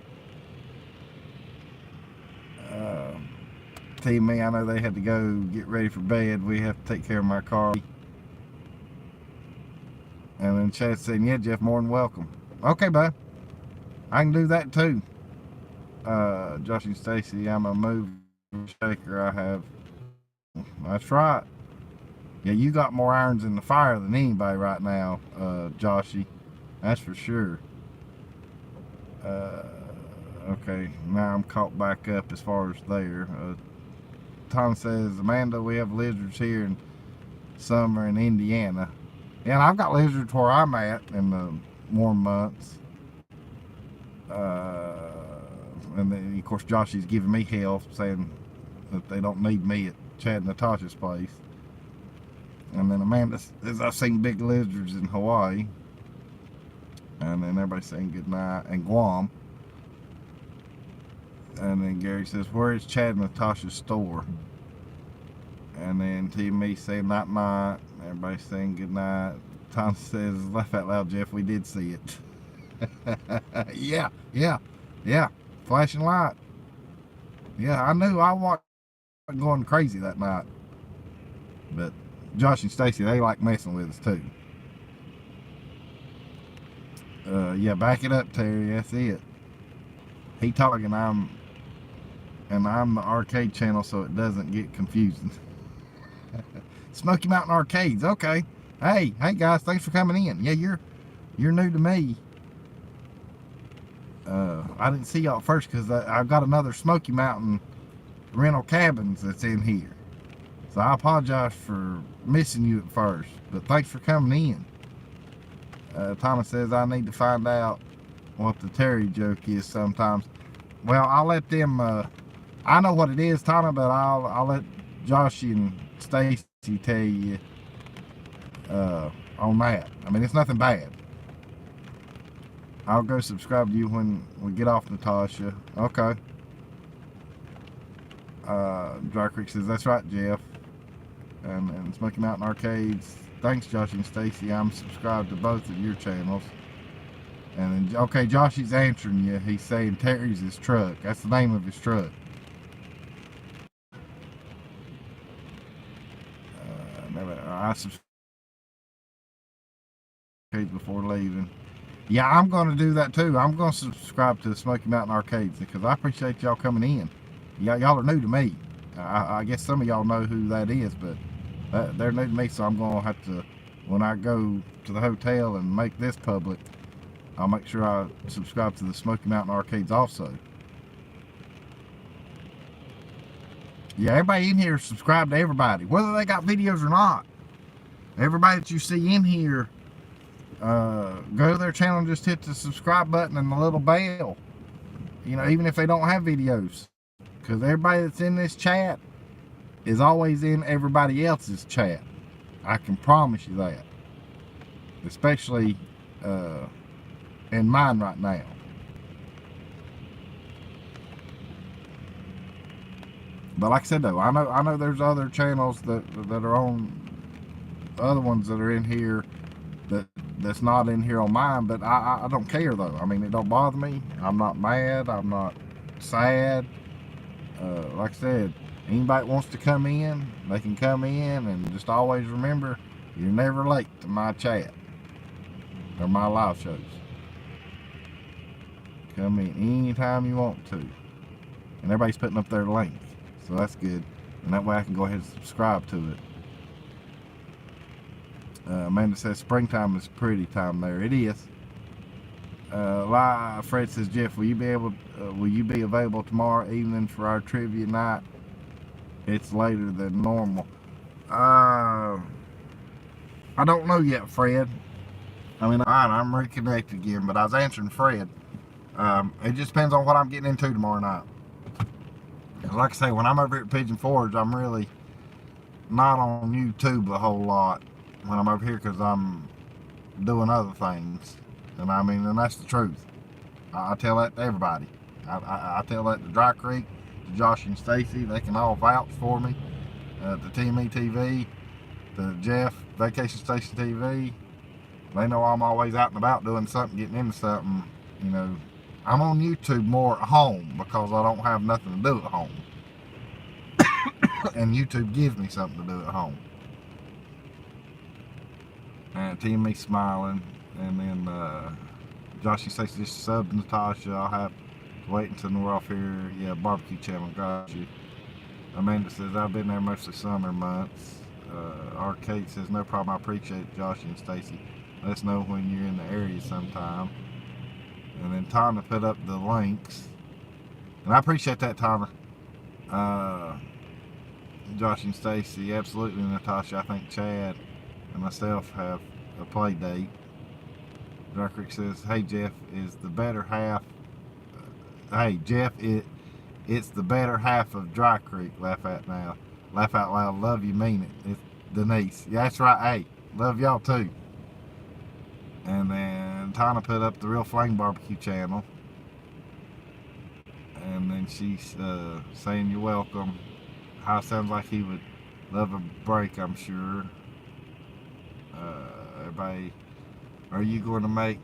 Team Me. I know they had to go get ready for bed. We have to take care of my car. And then Chad saying, yeah, Jeff, more than welcome. Okay, bud. I can do that too. Josh and Stacy, I'm a mover shaker. I have. That's right. Yeah, you got more irons in the fire than anybody right now, Joshy. That's for sure. Okay, now I'm caught back up as far as there. Tom says, Amanda, we have lizards here in summer in Indiana. Yeah, and I've got lizards where I'm at in the warm months. And then, of course, Joshy's giving me hell, saying that they don't need me at Chad and Natasha's place. And then Amanda says, I've seen big lizards in Hawaii. And then everybody's saying good night. And Guam. And then Gary says, where is Chad and Natasha's store? And then T.M.E. saying night night. Everybody's saying good night. Tom says, laugh out loud, Jeff, we did see it. Yeah. Flashing light. Yeah, I knew I wasn't going crazy that night. But Josh and Stacy, they like messing with us too. Yeah, back it up, Terry. That's it. He talking, I'm the arcade channel, so it doesn't get confusing. Smoky Mountain Arcades. Okay. Hey guys, thanks for coming in. Yeah, you're new to me. I didn't see y'all at first because I've got another Smoky Mountain rental cabins that's in here. So I apologize for missing you at first, but thanks for coming in. Thomas says, I need to find out what the Terry joke is sometimes. Well, I'll let them, I know what it is, Thomas, but I'll let Josh and Stacy tell you on that. I mean, it's nothing bad. I'll go subscribe to you when we get off, Natasha. Okay. Dry Creek says, that's right, Jeff. And Smoky Mountain Arcades. Thanks, Josh and Stacy. I'm subscribed to both of your channels. And then, okay, Josh is answering you. He's saying Terry's his truck. That's the name of his truck. I subscribed before leaving. Yeah, I'm going to do that too. I'm going to subscribe to the Smoky Mountain Arcades because I appreciate y'all coming in. Y'all are new to me. I guess some of y'all know who that is, but they're new to me, so I'm going to have to, when I go to the hotel and make this public, I'll make sure I subscribe to the Smoky Mountain Arcades also. Yeah, everybody in here subscribe to everybody, whether they got videos or not. Everybody that you see in here, go to their channel and just hit the subscribe button and the little bell. You know, even if they don't have videos. Because everybody that's in this chat is always in everybody else's chat. I can promise you that. Especially in mine right now. But like I said though, I know there's other channels that are on, other ones that are in here that's not in here on mine, but I don't care though. I mean, it don't bother me. I'm not mad. I'm not sad. Like I said, anybody that wants to come in, they can come in, and just always remember, you're never late to my chat or my live shows. Come in anytime you want to. And everybody's putting up their link, so that's good. And that way I can go ahead and subscribe to it. Amanda says springtime is pretty time there. It is. Fred says, Jeff, will you be available tomorrow evening for our trivia night? It's later than normal. I don't know yet, Fred. I mean, I'm reconnected again, but I was answering Fred. It just depends on what I'm getting into tomorrow night. Like I say, when I'm over here at Pigeon Forge, I'm really not on YouTube a whole lot when I'm over here because I'm doing other things. And I mean, and that's the truth. I tell that to everybody. I tell that to Dry Creek, to Josh and Stacy. They can all vouch for me. To Team TV, to Jeff, Vacation Station TV. They know I'm always out and about doing something, getting into something. You know, I'm on YouTube more at home because I don't have nothing to do at home. And YouTube gives me something to do at home. And Team smiling. And then Joshy says, just sub Natasha. I'll have to wait until we're off here. Yeah, barbecue channel, got you. Amanda says, I've been there mostly summer months. Arcade says, no problem, I appreciate it, Joshy and Stacy. Let us know when you're in the area sometime. And then Tana put up the links. And I appreciate that, Tana. Josh and Stacy, absolutely, Natasha. I think Chad and myself have a play date. Dry Creek says, hey Jeff, is the better half. Hey Jeff, it's the better half of Dry Creek. Laugh out loud. Love you, mean it. It's Denise. Yeah, that's right. Hey, love y'all too. And then Tana put up the Real Flame Barbecue channel. And then she's saying you're welcome. How sounds like he would love a break, I'm sure. Everybody, are you going to make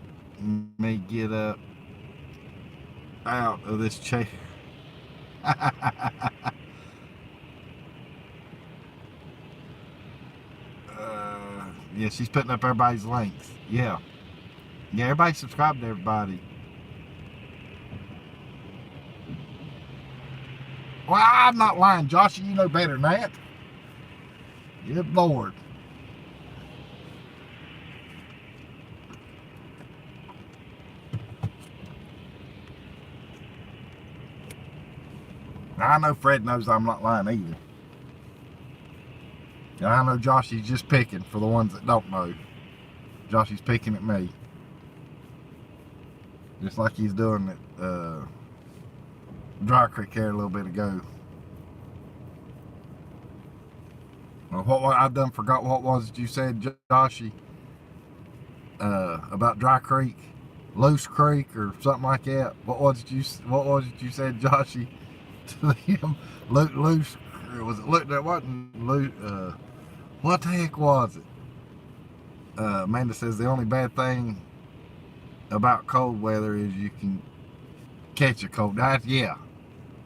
me get up out of this chair? Yeah, she's putting up everybody's links. Yeah, everybody subscribe to everybody. Well, I'm not lying, Josh. You know better than that. Good Lord. Now, I know Fred knows I'm not lying either. And I know Joshy's just picking for the ones that don't know. Joshy's picking at me. Just like he's doing at Dry Creek here a little bit ago. Well, what I done forgot what was it you said, Joshy, about Dry Creek, Loose Creek, or something like that. What was it you said, Joshy, to him? Loose, was it? That wasn't loose. What the heck was it? Amanda says the only bad thing about cold weather is you can catch a cold. Yeah,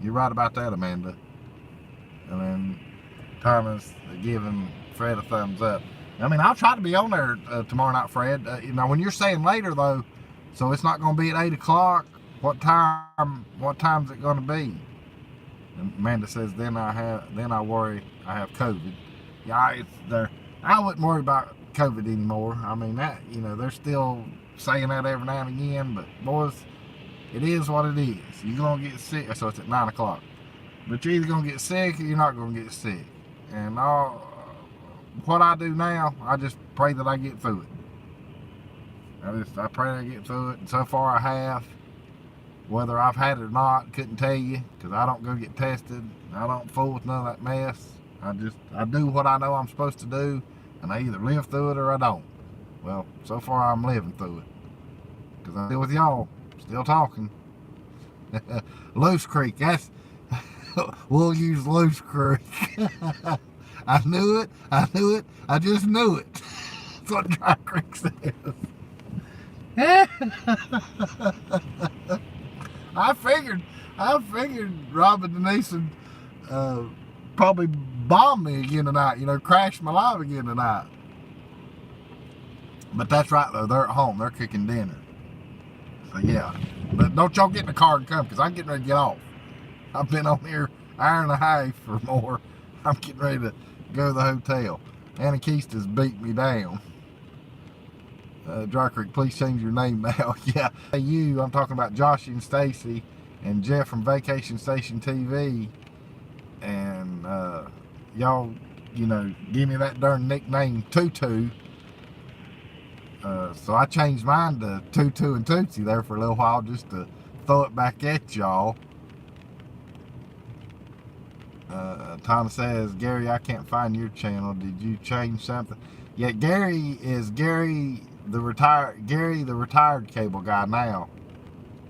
you're right about that, Amanda. And then Thomas giving Fred a thumbs up. I mean, I'll try to be on there tomorrow night, Fred. When you're saying later though, so it's not going to be at 8 o'clock. What time's it going to be? And Amanda says, then I worry I have COVID. Yeah, it's there. I wouldn't worry about COVID anymore. I mean, that, they're still saying that every now and again, but boys, it is what it is. You're going to get sick, so it's at 9 o'clock. But you're either going to get sick or you're not going to get sick. And what I do now, I just pray that I get through it. I pray I get through it, and so far I have. Whether I've had it or not, couldn't tell you, because I don't go get tested. I don't fool with none of that mess. I do what I know I'm supposed to do, and I either live through it or I don't. Well, so far I'm living through it, because I'm still with y'all, still talking. Loose Creek, we'll use Loose Creek. I knew it, I just knew it. That's what Dry Creek says. I figured Rob and Denise would probably bomb me again tonight, crash my live again tonight. But that's right though, they're at home, they're cooking dinner. So yeah, but don't y'all get in the car and come, because I'm getting ready to get off. I've been on here an hour and a half or more. I'm getting ready to go to the hotel. Anakista's beat me down. Dry Creek, please change your name now. Yeah, hey, I'm talking about Josh and Stacy and Jeff from Vacation Station TV. And y'all, give me that darn nickname Tutu. So I changed mine to Tutu and Tootsie there for a little while just to throw it back at y'all. Tom says, Gary, I can't find your channel. Did you change something? Yeah, Gary the retired cable guy now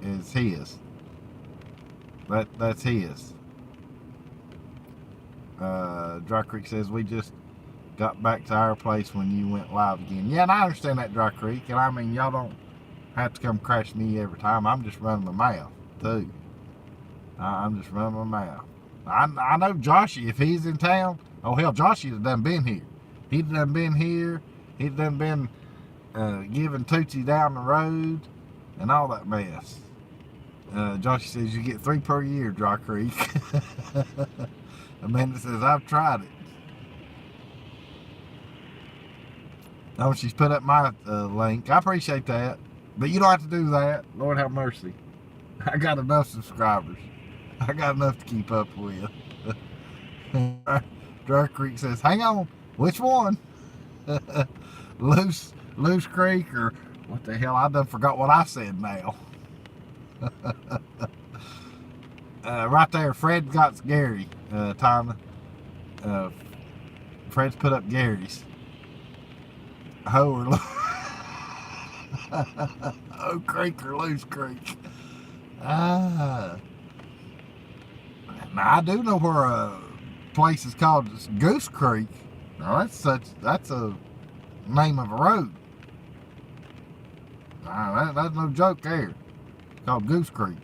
is his. That's his. Dry Creek says, we just got back to our place when you went live again. Yeah, and I understand that, Dry Creek. And I mean, y'all don't have to come crash me every time. I'm just running my mouth, too. I'm just running my mouth. I know Joshy, if he's in town, oh hell, Joshy has done been here. He'd done been here. He'd done been giving Tootsie down the road and all that mess. Joshy says, you get 3 per year, Dry Creek. Amanda says, I've tried it. Oh, she's put up my link. I appreciate that. But you don't have to do that. Lord have mercy. I got enough subscribers. I got enough to keep up with. Dry Creek says, hang on. Which one? Loose Creek or what the hell? I done forgot what I said now. Right there, Fred got Gary. Tom. Fred's put up Gary's. Ho or Ho Creek or Loose Creek. Now I do know where a place is called Goose Creek. Now that's a name of a road. That's no joke there. It's called Goose Creek.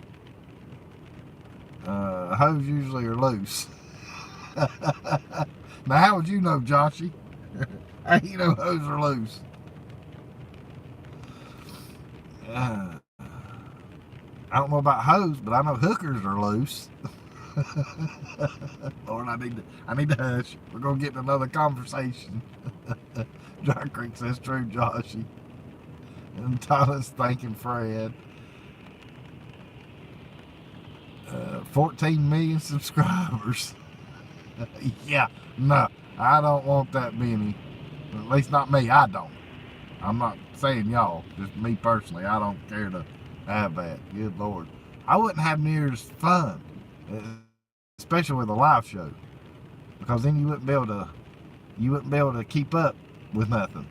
Hoes usually are loose. Now how would you know, Joshy? How you know hoes are loose? I don't know about hoes, but I know hookers are loose. Lord, I need to hush. We're gonna get in another conversation. Dry Creek says true, Joshy. And Tyler's thanking Fred. 14 million subscribers. Yeah, no, I don't want that many. At least not me, I don't. I'm not saying y'all, just me personally. I don't care to have that. Good Lord. I wouldn't have near as fun, especially with a live show, because then you wouldn't be able to keep up with nothing.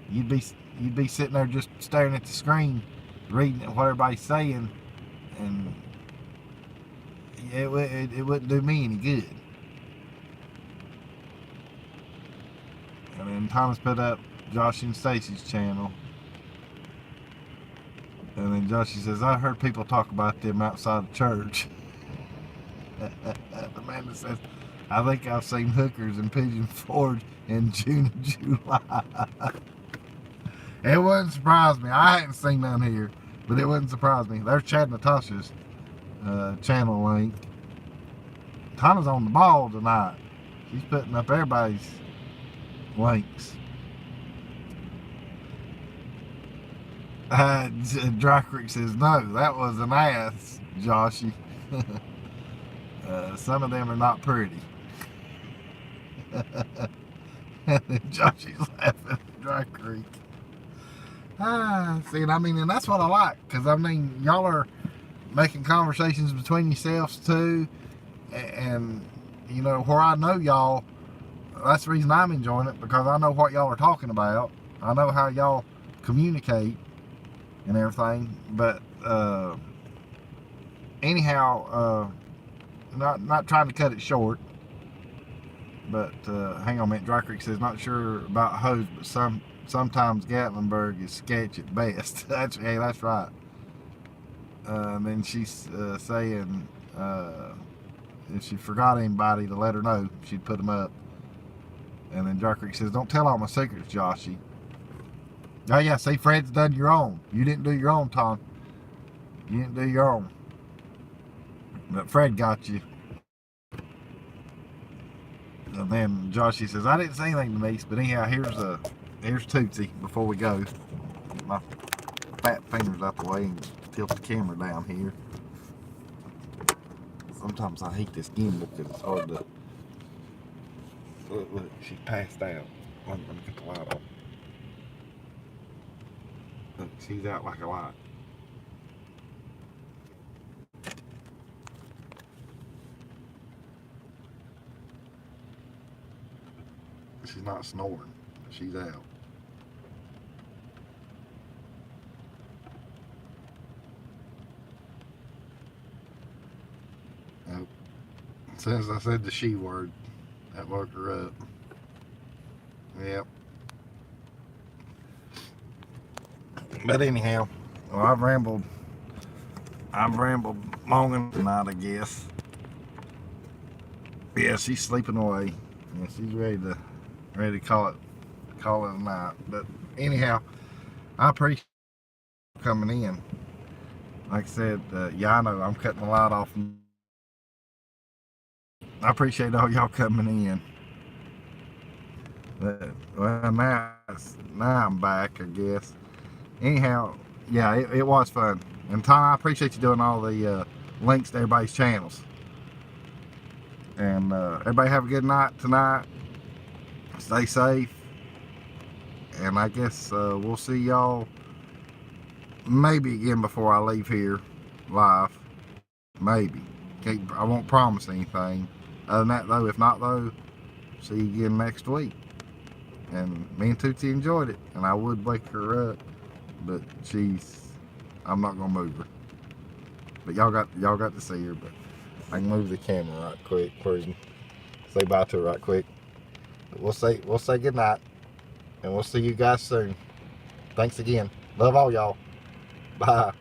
You'd be sitting there just staring at the screen, reading what everybody's saying, and it wouldn't do me any good. And then Thomas put up Josh and Stacy's channel. And then Joshy says, I heard people talk about them outside the church. Amanda says, I think I've seen hookers in Pigeon Forge in June and July. It wouldn't surprise me. I hadn't seen none here, but it wouldn't surprise me. There's Chad Natasha's channel link. Tana's on the ball tonight. She's putting up everybody's links. Dry Creek says, no, that was an ass, Joshy. Some of them are not pretty. And then Joshy's laughing at Dry Creek. See, I mean, and that's what I like, because I mean, y'all are making conversations between yourselves too, and you know, where I know y'all, that's the reason I'm enjoying it, because I know what y'all are talking about. I know how y'all communicate and everything. But anyhow, not trying to cut it short, but hang on a minute. Dry Creek says, not sure about hoes, but sometimes Gatlinburg is sketch at best. Hey, that's right. And then she's saying if she forgot anybody to let her know, she'd put them up. And then Dry Creek says, don't tell all my secrets, Joshy. Oh yeah, see, Fred's done your own. You didn't do your own, Tom. You didn't do your own. But Fred got you. And then Joshy says, I didn't say anything to Niece, but anyhow, here's Tootsie before we go. Get my fat fingers out the way and tilt the camera down here. Sometimes I hate this gimbal because it's hard to... Look, she passed out. Let me get the light on. Look, she's out like a light. She's not snoring. She's out. Nope. As soon as I said the she word, that woke her up. Yep. But anyhow, well, I've rambled long enough tonight, I guess. Yeah, she's sleeping away. Yeah, she's ready to call it a night. But anyhow, I appreciate you coming in. Like I said, yeah, I know I'm cutting the light off. I appreciate all y'all coming in. But, well, now I'm back, I guess. Anyhow, yeah, it was fun. And Tom, I appreciate you doing all the links to everybody's channels. And everybody have a good night tonight. Stay safe. And I guess we'll see y'all maybe again before I leave here live. Maybe. I won't promise anything. Other than that, though, if not, though, see you again next week. And me and Tootsie enjoyed it. And I would wake her up. But I'm not going to move her. But y'all got to see her. But I can move the camera right quick where you can say bye to her right quick. But we'll say good night. And we'll see you guys soon. Thanks again. Love all y'all. Bye.